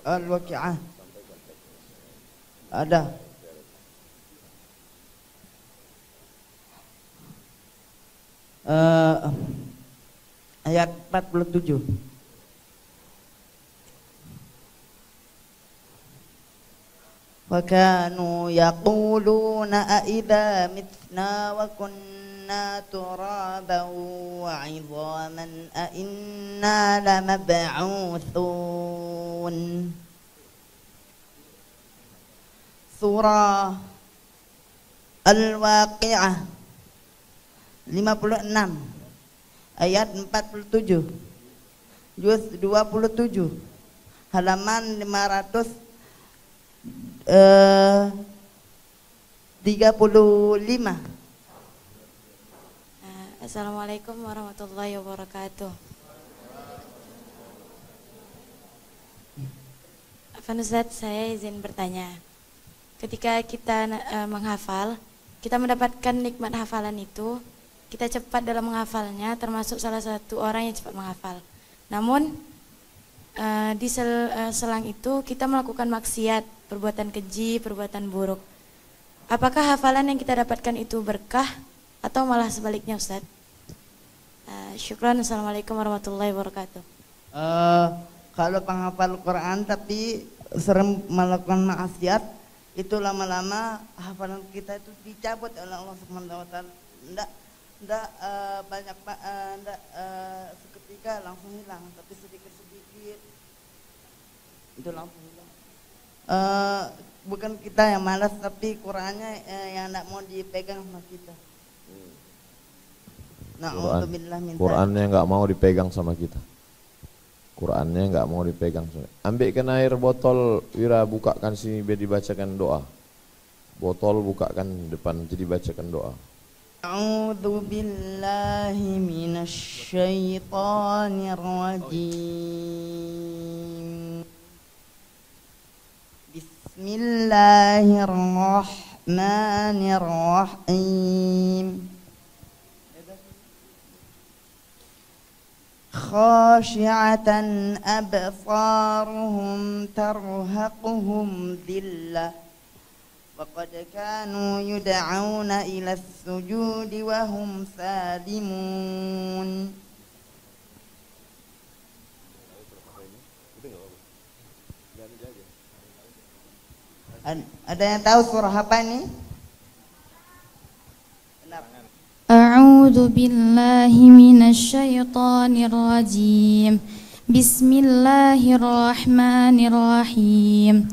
B: Al-Waqi'ah ada. Ayat 47. وَكَانُوا يَقُولُونَ أَإِذَا مِتْنَا وَكُنَّا تُرَابًا وَعِظَامًا أَإِنَّا لَمَبْعُوثُونَ. Surah Al-Waqi'ah 56 ayat 47, juz 27, halaman 535.
G: Assalamualaikum warahmatullahi wabarakatuh. Afan Ustaz, saya izin bertanya. Ketika kita menghafal, kita mendapatkan nikmat hafalan itu, kita cepat dalam menghafalnya, termasuk salah satu orang yang cepat menghafal. Namun di selang itu kita melakukan maksiat, perbuatan keji, perbuatan buruk. Apakah hafalan yang kita dapatkan itu berkah atau malah sebaliknya, Ustaz? Syukran. Assalamualaikum warahmatullahi wabarakatuh.
B: Kalau penghafal Quran tapi sering melakukan maksiat, itu lama-lama hafalan kita itu dicabut oleh Allah Subhanahu wa taala. Enggak banyak, seketika langsung hilang, tapi sedikit-sedikit itu langsung hilang. Bukan kita yang malas, tapi Qurannya yang enggak mau dipegang sama kita.
A: Qurannya enggak mau dipegang sama kita. Qurannya enggak mau dipegang. Ambilkan air botol, Wira, bukakan sini biar dibacakan doa. Botol bukakan depan, jadi bacakan doa.
B: A'udzu billahi minasy syaithanir rajim. Bismillahirrahmanirrahim. Khashi'atan absaruhum tarhaquhum dhillah wa qad kanu yud'auna ila as-sujudi wa hum salimun. Ada yang tahu surah apa ini?
E: A'udzu billahi minasy syaithanir rajim. Bismillahirrahmanirrahim.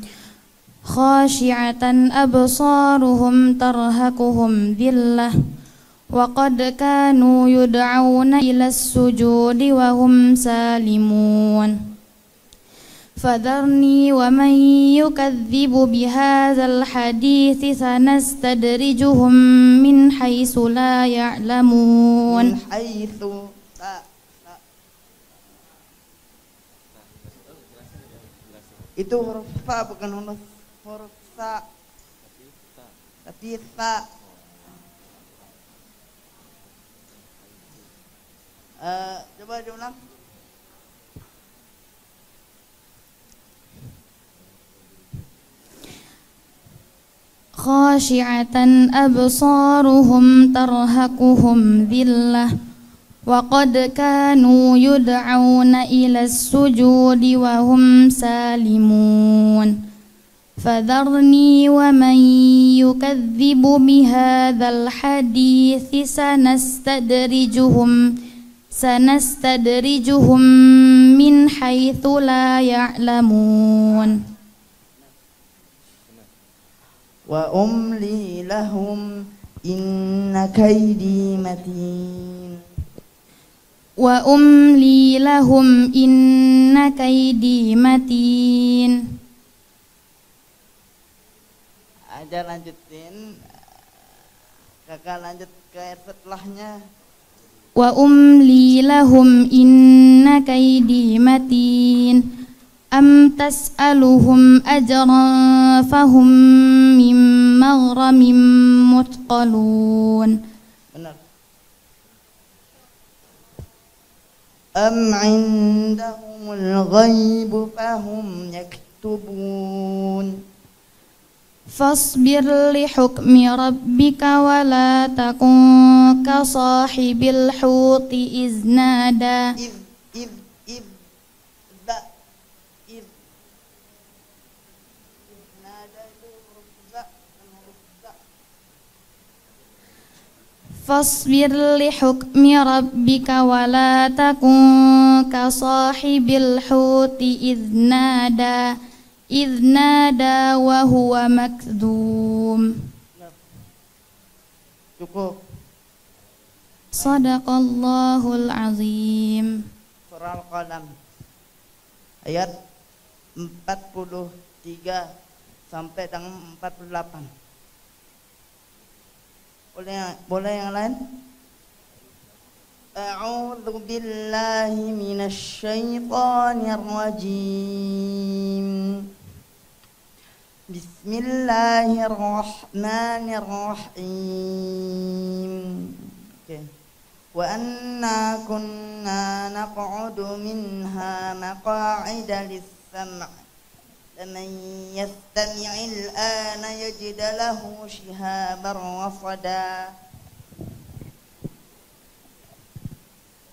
E: Khashi'atan absaruhum tarhaquhum dhillah وقد كانوا يدعون إلى السجود وهم سالمون فذرني ومن يكذب بهذا الحديث سنستدرجهم من حيث لا يعلمون.
B: من حيث itu huruf fa bukan huruf sa, tapi ta. Coba diulang.
E: Khashi'atan absaruhum tarhaquhum dhillah wa qad kanu yud'auna ila as-sujudi wa hum salimun fadharni wa man yukadzibu bihadzal hadithi sanastadrijuhum min haitsu la ya'lamun.
B: Wa umli lahum inna kaidi matin.
E: Wa umli lahum inna kaidi matin.
B: Aja lanjutin. Kakak lanjut ke ayat setelahnya.
E: Wa umli lahum inna kaidi matin. Am tas'aluhum ajran fahum min maghramin mutqalun.
B: Benar. Am indahumul ghaibu fahum yaktubun.
E: Fasbir li hukmi rabbika wa la takun ka sahibil huti iznada. Fasbir li hukmi rabbika wa la takun ka sahibil huti iznada wa huwa makdum.
B: Cukup.
E: Sadaqallahul azim.
B: Surah Al-Qalam ayat 43 sampai dengan 48. Boleh yang lain? A'udzu billahi minasy syaithanir rajim. Bismillahirrahmanirrahim. Oke. Wa anna kunna naq'udu minha maq'ida lis-sam'. فمن يستمع الآن يجد له شهابا رصدا.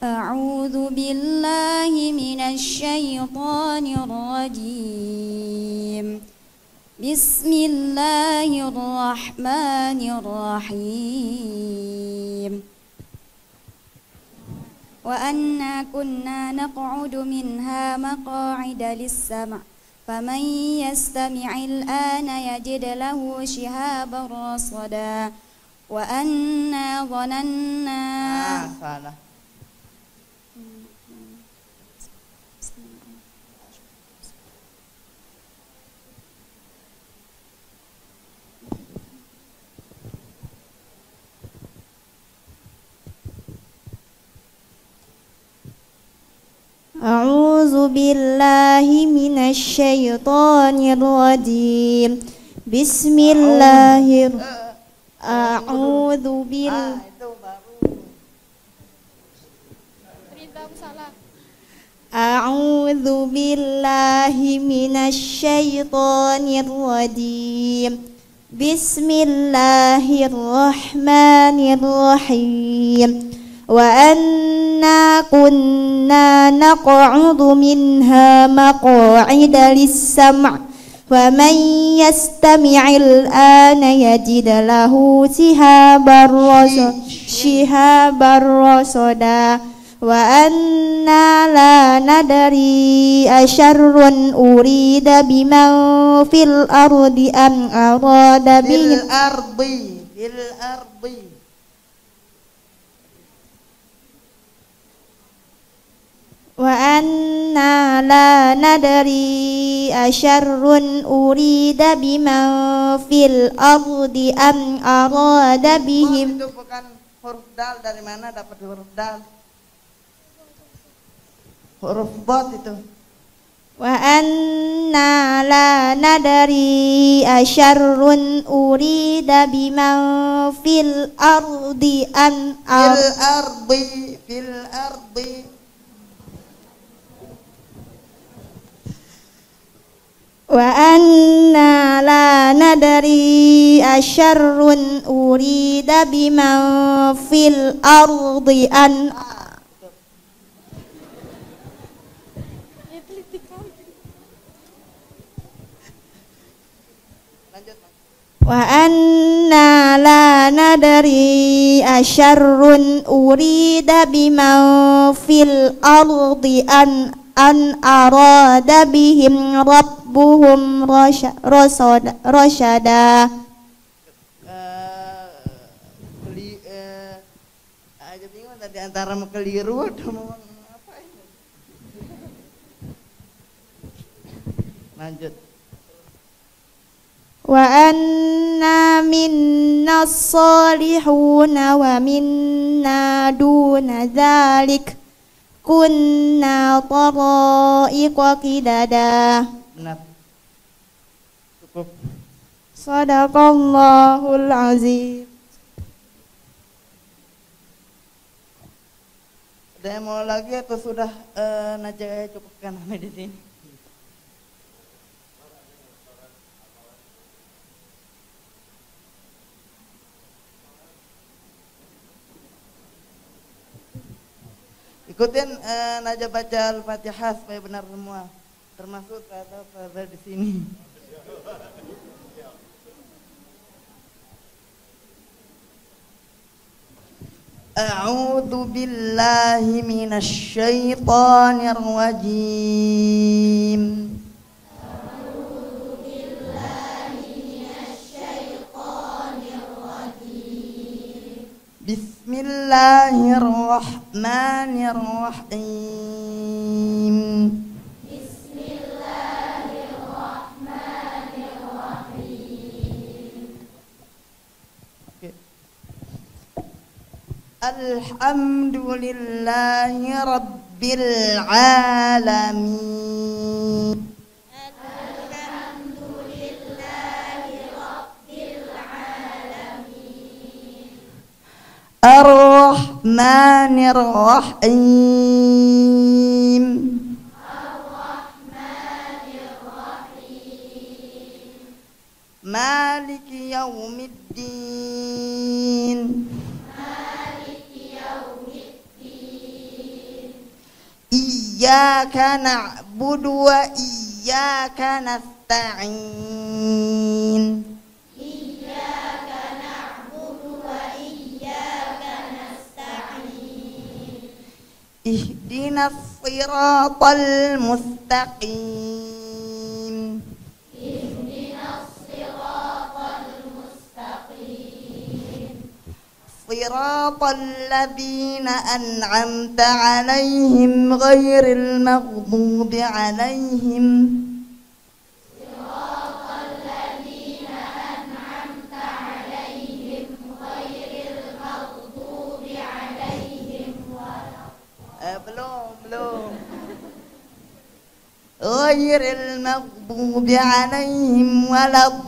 E: أعوذ بالله من الشيطان الرجيم. بسم الله الرحمن الرحيم. وأنا كنا نقعد منها مقاعد للسمع فمن يستمع الآن يجد له شهابا رصدا. وأنا ظننا
H: A'udzu billahi minasy syaithanir rajim. A'udzu billahi minasy syaithanir rajim. Bismillahirrahmanirrahim. Wa anna kunna naq'udu minha maq'ida lis-sam' wa man yastami'il ana yajid lahu shihaban rasada. Wa anna la nadri asyarrun urida biman fil ardi am arada bil ardi وأنا لا ندري أشر أريد بمن في الأرض أم أراد بهم.
B: Itu bukan huruf dal, dari mana dapat huruf dal? Huruf bot itu.
H: وأنا لا ندري أشر أريد بمن في الأرض أم
B: fil ardi
H: وأنا لا ندري أشر أريد بمن في الأرض أم وأنا لا ندري أشر أريد بمن في الأرض أن أراد بهم ربهم رشدا.
B: Aja bingung tadi antara mau keliru atau mau apa ini. Lanjut.
H: وأنا منا الصالحون ومنا دون ذلك كنا طرائق قددا.
B: Benar. Cukup.
H: Sadaqallahul azim.
B: Ada yang mau lagi atau sudah Najah cukupkan sampai di sini? Ikutin Najah baca Al-Fatihah supaya benar semua, termasuk kata di sini. A'udzu billahi minasy syaithanir rajim. Bismillahirrahmanirrahim. Okay. Alhamdulillahi rabbil alamin. Ar-Rahmanir Rahim. Maliki yaumiddin. Iyyaka na'budu wa iyyaka nasta'in. Ihdinas siratal mustaqim. Siratal ladzina an'amta 'alaihim ghairil maghdubi 'alaihim. belum. Ghairil maghdubi 'alaihim waladdallin.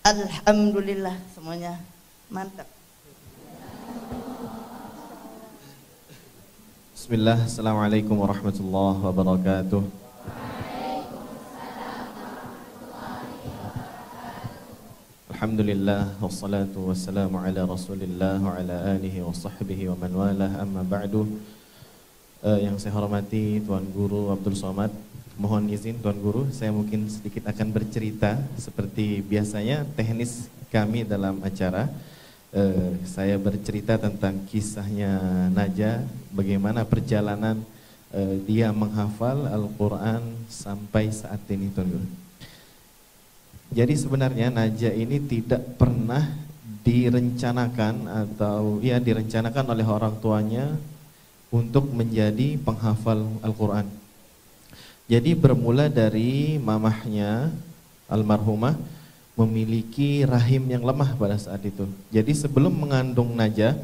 B: Alhamdulillah, semuanya mantap.
I: Bismillah, Assalamualaikum warahmatullahi wabarakatuh. Alhamdulillah, wassalatu wassalamu ala rasulillah wa ala alihi wa sahbihi wa man walah, amma ba'du. Yang saya hormati Tuan Guru Abdul Somad, mohon izin Tuan Guru, saya mungkin sedikit akan bercerita seperti biasanya teknis kami dalam acara. saya bercerita tentang kisahnya Najah, bagaimana perjalanan dia menghafal Al-Quran sampai saat ini, Tuan Guru. Jadi sebenarnya Najah ini tidak pernah direncanakan atau ya direncanakan oleh orang tuanya untuk menjadi penghafal Al-Quran. Jadi bermula dari mamahnya almarhumah memiliki rahim yang lemah pada saat itu. Jadi sebelum mengandung Najah,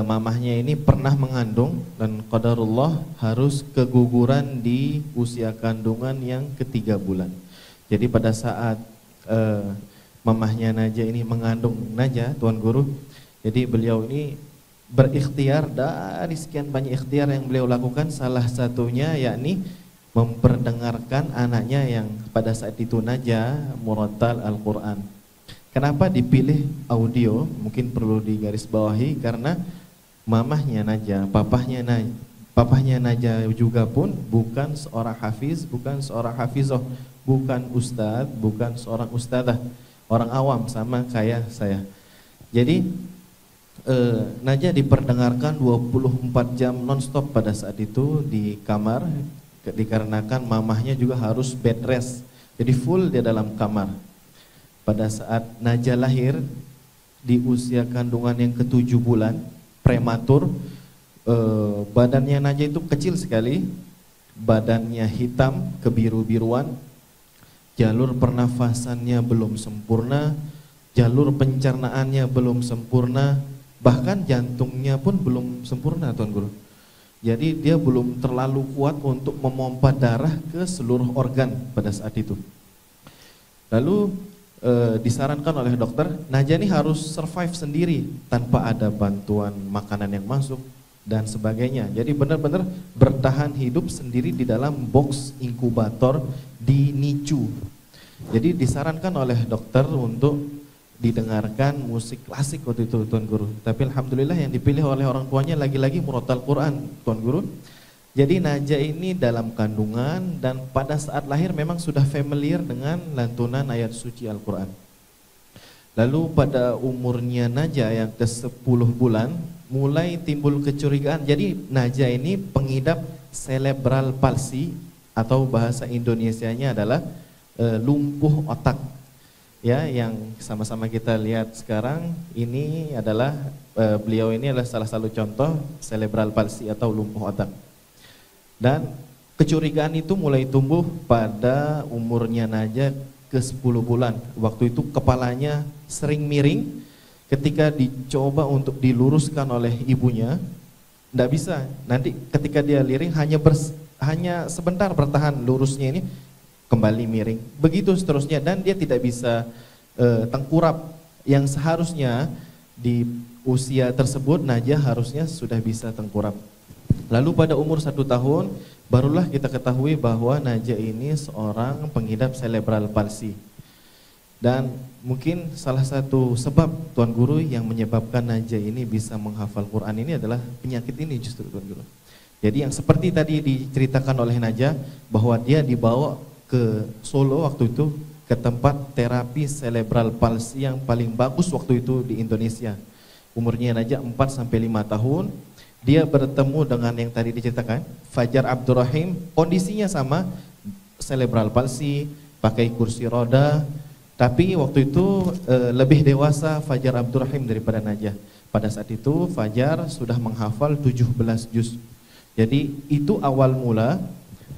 I: mamahnya ini pernah mengandung dan qadarullah harus keguguran di usia kandungan yang ke-3 bulan. Jadi pada saat mamahnya Najah ini mengandung Najah, Tuan Guru, jadi beliau ini berikhtiar dari sekian banyak ikhtiar yang beliau lakukan, salah satunya yakni memperdengarkan anaknya yang pada saat itu Najah murattal Al-Quran. Kenapa dipilih audio? Mungkin perlu digarisbawahi karena mamahnya Najah, papahnya Najah juga pun bukan seorang hafiz, bukan seorang hafizah, bukan ustadz, bukan seorang ustadzah, orang awam sama kayak saya. Jadi Najah diperdengarkan 24 jam nonstop pada saat itu di kamar, dikarenakan mamahnya juga harus bed rest, jadi full dia dalam kamar. Pada saat Najah lahir di usia kandungan yang ke-7 bulan, prematur, badannya Najah itu kecil sekali, badannya hitam kebiru-biruan, jalur pernafasannya belum sempurna, jalur pencernaannya belum sempurna, bahkan jantungnya pun belum sempurna, Tuan Guru. Jadi dia belum terlalu kuat untuk memompa darah ke seluruh organ pada saat itu. Lalu disarankan oleh dokter, Najah ini harus survive sendiri tanpa ada bantuan makanan yang masuk dan sebagainya. Jadi benar-benar bertahan hidup sendiri di dalam box inkubator di NICU. Jadi disarankan oleh dokter untuk didengarkan musik klasik waktu itu, Tuan Guru. Tapi alhamdulillah yang dipilih oleh orang tuanya lagi-lagi murattal Quran, Tuan Guru. Jadi Najah ini dalam kandungan dan pada saat lahir memang sudah familiar dengan lantunan ayat suci Al-Quran. Lalu pada umurnya Najah yang ke-10 bulan mulai timbul kecurigaan. Jadi Najah ini pengidap cerebral palsy atau bahasa Indonesianya adalah lumpuh otak. Ya, yang sama-sama kita lihat sekarang ini adalah beliau ini adalah salah satu contoh cerebral palsy atau lumpuh otak. Dan kecurigaan itu mulai tumbuh pada umurnya Najah ke-10 bulan. Waktu itu kepalanya sering miring, ketika dicoba untuk diluruskan oleh ibunya, tidak bisa. Nanti ketika dia liring hanya sebentar bertahan lurusnya ini, kembali miring, begitu seterusnya, dan dia tidak bisa tengkurap yang seharusnya di usia tersebut Najah harusnya sudah bisa tengkurap. Lalu pada umur 1 tahun barulah kita ketahui bahwa Najah ini seorang pengidap cerebral palsy. Dan mungkin salah satu sebab, Tuan Guru, yang menyebabkan Najah ini bisa menghafal Quran ini adalah penyakit ini justru, Tuan Guru. Jadi yang seperti tadi diceritakan oleh Najah bahwa dia dibawa ke Solo waktu itu, ke tempat terapi cerebral palsy yang paling bagus waktu itu di Indonesia. Umurnya Najah 4-5 tahun, dia bertemu dengan yang tadi diceritakan, Fajar Abdurrahim, kondisinya sama, cerebral palsy, pakai kursi roda, tapi waktu itu lebih dewasa Fajar Abdurrahim daripada Najah. Pada saat itu Fajar sudah menghafal 17 juz. Jadi itu awal mula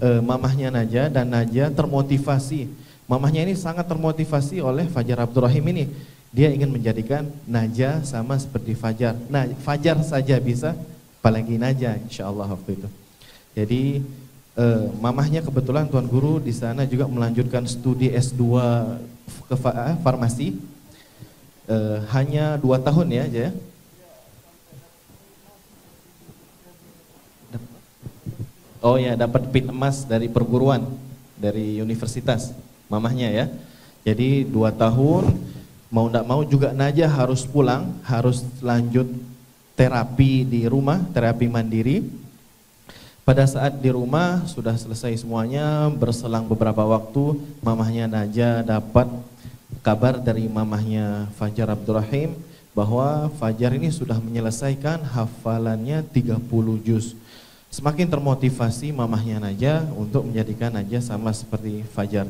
I: mamahnya Najah, dan Najah termotivasi. Mamahnya ini sangat termotivasi oleh Fajar Abdurrahim ini. Dia ingin menjadikan Najah sama seperti Fajar. Nah, Fajar saja bisa, apalagi Najah, insyaallah waktu itu. Jadi mamahnya kebetulan, Tuan Guru, di sana juga melanjutkan studi S2 ke farmasi. Hanya 2 tahun ya aja ya. Oh ya, dapat pin emas dari perguruan, dari universitas, mamahnya ya. Jadi 2 tahun, mau tidak mau juga Najah harus pulang, harus lanjut terapi di rumah, terapi mandiri. Pada saat di rumah sudah selesai semuanya, berselang beberapa waktu, mamahnya Najah dapat kabar dari mamahnya Fajar Abdurrahim bahwa Fajar ini sudah menyelesaikan hafalannya 30 juz. Semakin termotivasi mamahnya Najah untuk menjadikan Najah sama seperti Fajar.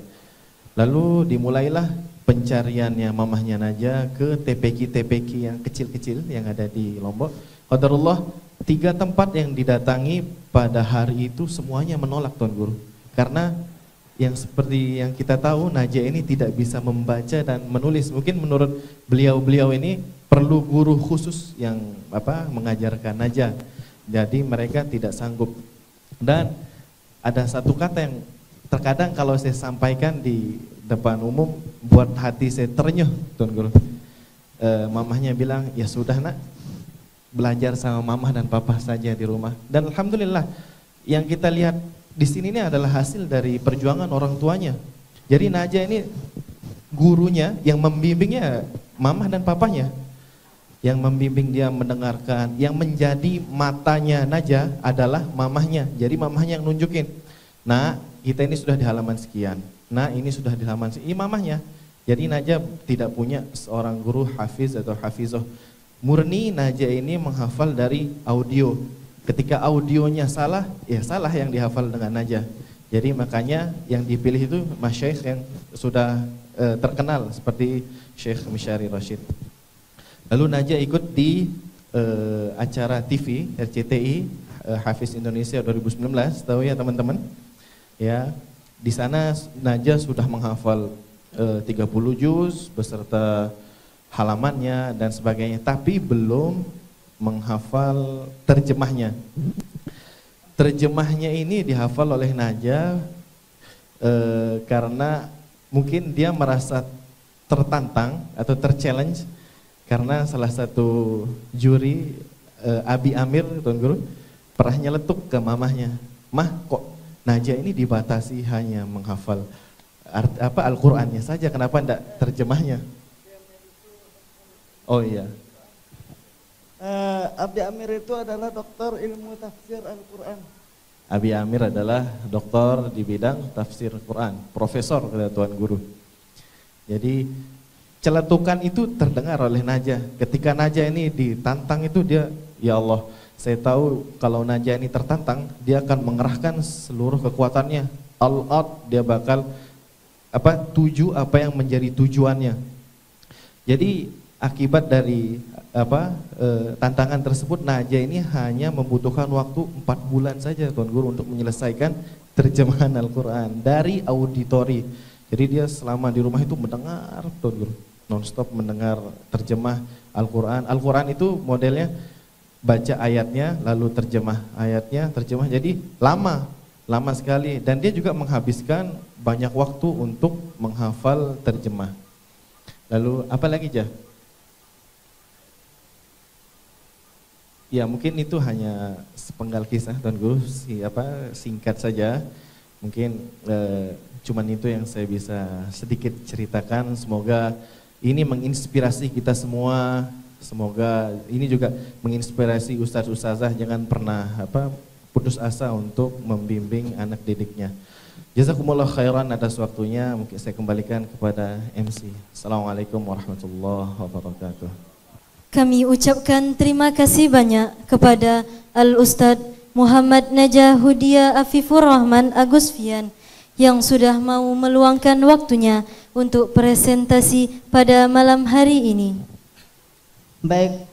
I: Lalu dimulailah pencariannya mamahnya Najah ke TPQ-TPQ yang kecil-kecil yang ada di Lombok. Qadarullah 3 tempat yang didatangi pada hari itu semuanya menolak Tuan Guru. Karena yang seperti yang kita tahu Najah ini tidak bisa membaca dan menulis. Mungkin menurut beliau-beliau ini perlu guru khusus yang mengajarkan Najah. Jadi mereka tidak sanggup. Dan ada satu kata yang terkadang kalau saya sampaikan di depan umum buat hati saya ternyuh Tuan Guru. Mamahnya bilang, ya sudah nak, belajar sama mamah dan papa saja di rumah. Dan alhamdulillah yang kita lihat di sini ini adalah hasil dari perjuangan orang tuanya. Jadi Najah ini gurunya yang membimbingnya mamah dan papanya. Yang membimbing dia mendengarkan, yang menjadi matanya Najah adalah mamahnya. Jadi mamahnya yang nunjukin. Nah, kita ini sudah di halaman sekian. Nah, ini sudah di halaman sekian. Ini mamahnya. Jadi Najah tidak punya seorang guru hafiz atau hafizoh. Murni Najah ini menghafal dari audio. Ketika audionya salah, ya salah yang dihafal dengan Najah. Jadi makanya yang dipilih itu masyayikh yang sudah terkenal seperti Syekh Misyari Rashid. Lalu Najah ikut di acara TV RCTI Hafiz Indonesia 2019, tahu ya teman-teman? Ya, di sana Najah sudah menghafal 30 juz beserta halamannya dan sebagainya, tapi belum menghafal terjemahnya. Terjemahnya ini dihafal oleh Najah karena mungkin dia merasa tertantang atau terchallenge karena salah satu juri Abi Amir Tuan Guru pernah nyeletuk ke mamahnya, "Mah, kok Najah ini dibatasi hanya menghafal Al-Qur'annya saja, kenapa enggak terjemahnya?" Oh iya.
B: Abi Amir itu adalah doktor ilmu tafsir Al-Quran.
I: Abi Amir adalah doktor di bidang tafsir Quran, profesor kata Tuan Guru. Jadi celetukan itu terdengar oleh Najah. Ketika Najah ini ditantang itu dia, ya Allah, saya tahu kalau Najah ini tertantang, dia akan mengerahkan seluruh kekuatannya. All out, dia bakal tuju apa yang menjadi tujuannya. Jadi akibat dari tantangan tersebut, Najah ini hanya membutuhkan waktu 4 bulan saja Tuan Guru untuk menyelesaikan terjemahan Al-Quran dari auditori. Jadi dia selama di rumah itu mendengar Tuan Guru, non-stop mendengar terjemah Al-Quran. Al-Quran itu modelnya baca ayatnya lalu terjemah ayatnya, terjemah, jadi lama sekali. Dan dia juga menghabiskan banyak waktu untuk menghafal terjemah. Lalu apa lagi Jah? Ya mungkin itu hanya sepenggal kisah Tuan Guru, singkat saja. Mungkin cuman itu yang saya bisa sedikit ceritakan. Semoga ini menginspirasi kita semua. Semoga ini juga menginspirasi ustaz-ustazah jangan pernah putus asa untuk membimbing anak didiknya. Jazakumullah khairan atas waktunya. Mungkin saya kembalikan kepada MC. Assalamualaikum warahmatullahi wabarakatuh.
D: Kami ucapkan terima kasih banyak kepada Al-Ustadz Muhammad Najah Hudia Afifur Rahman Agusfian yang sudah mau meluangkan waktunya untuk presentasi pada malam hari ini.
B: Baik,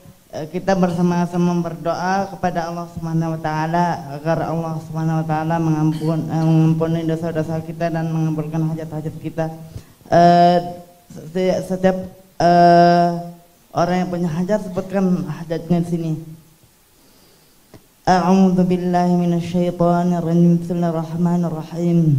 B: kita bersama-sama berdoa kepada Allah Subhanahu wa taala agar Allah Subhanahu wa taala mengampuni dosa-dosa kita dan mengabulkan hajat-hajat kita. Setiap orang yang punya hajat sebutkan hajatnya di sini. A'udzu billahi minasyaitonir rajim. Bismillahirrahmanirrahim.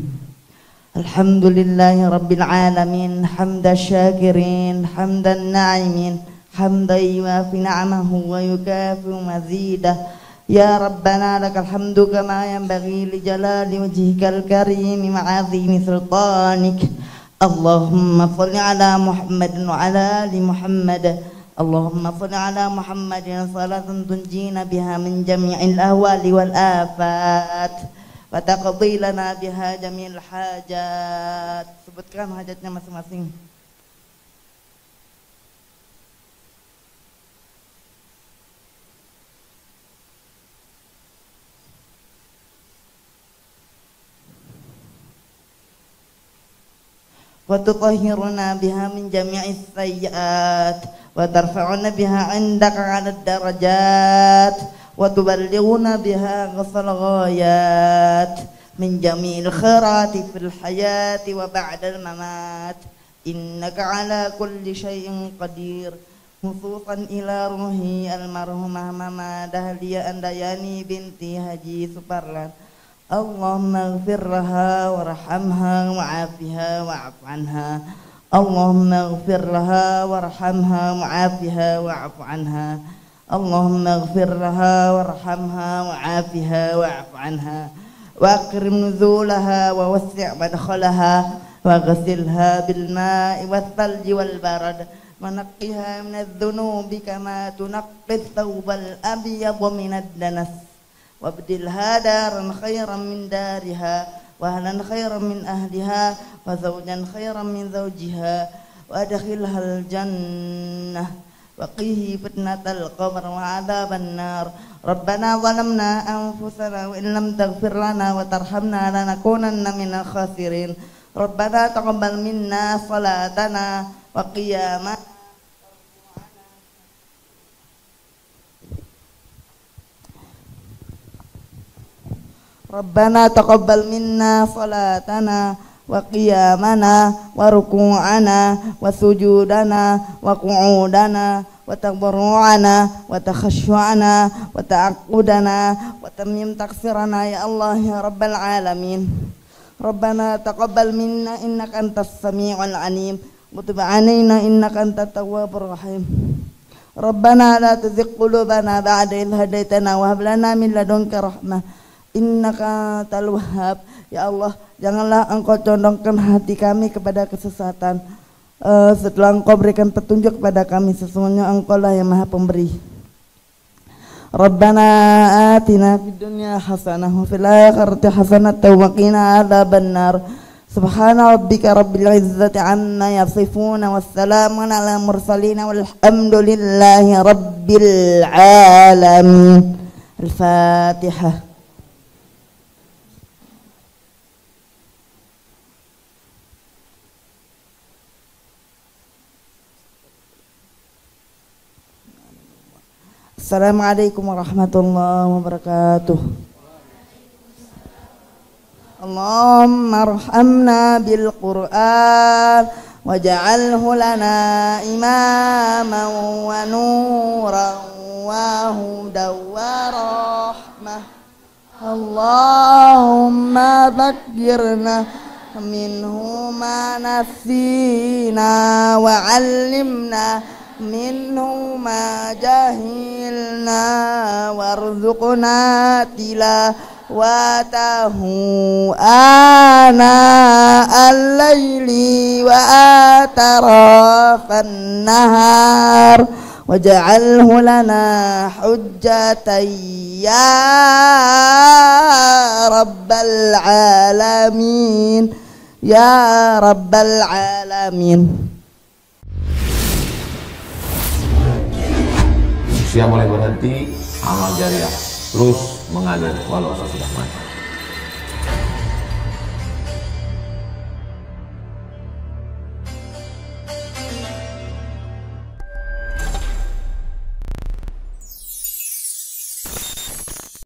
B: Alhamdulillahi rabbil alamin, hamdan syakirin, hamdan na'imin, hamdan yuwafi ni'amahu wa yukafi mazidah. Ya Rabbana lakal hamdu kama yanbaghi li jalali wajhikal karim wa 'azimi sultanik. Allahumma shalli ala Muhammadin wa ala ali Muhammad. Allahumma salli ala Muhammadin salatan tunjina biha min jami'il ahwali wal afat wa taqdi lana biha jami'il hajat. Sebutkan hajatnya masing-masing. وتطهرنا بها من جميع السيئات وترفعنا بها عندك على الدرجات وتبلغنا بها أقصى الغايات من جميع الخيرات في الحياة وبعد الممات إنك على كل شيء قدير خصوصا إلى روحي المرحومة ماما دهلية أندياني بنتي هجي سوبرلان اللهم اغفر لها وارحمها وعافها واعف عنها اللهم اغفر لها وارحمها وعافها واعف عنها اللهم اغفر لها وارحمها وعافها واعف عنها وأكرم نزولها ووسع مدخلها واغسلها بالماء والثلج والبرد ونقها من الذنوب كما تنقي الثوب الأبيض من الدنس وابدلها دارا خيرا من دارها وأهلا خيرا من أهلها وزوجا خيرا من زوجها وأدخلها الجنة وقيه فتنة القبر وعذاب النار ربنا ظلمنا أنفسنا وإن لم تغفر لنا وترحمنا لنكونن من الخاسرين ربنا تقبل منا صلاتنا وقيامنا ربنا تقبل منا صلاتنا وقيامنا وركوعنا وسجودنا وقعودنا وتضرعنا وتخشعنا وتعقدنا وتميم تقصيرنا يا الله يا رب العالمين ربنا تقبل منا إنك أنت السميع العليم وتب علينا إنك أنت التواب الرحيم ربنا لا تزغ قلوبنا بعد إذ هديتنا وهب لنا من لدنك رحمة Innaka antal wahhab. Ya Allah, janganlah Engkau condongkan hati kami kepada kesesatan setelah Engkau berikan petunjuk kepada kami. Sesungguhnya Engkau lah yang maha pemberi. Rabbana atina fid dunya hasanah wa fil akhirati hasanah wa qina adzabannar. Subhana rabbika rabbil izzati amma yasifun wassalamun ala mursalin walhamdulillahi rabbil alamin. Al-Fatihah. Assalamualaikum warahmatullahi wabarakatuh. Allahumma arhamna bil Qur'an waj'alhu lana imaman wa nuran wa hudan wa rahmah. Allahumma dhakkirna minhu ma nasina wa 'allimna minhu ma jahilna warzuqna tilawatahu ana al-laili wa atarafan nahar waj'alhu lana hujjatan ya rabbal alamin ya rabbal alamin.
A: Usia mulai berhenti, amal jariah terus mengalir walau sudah mati.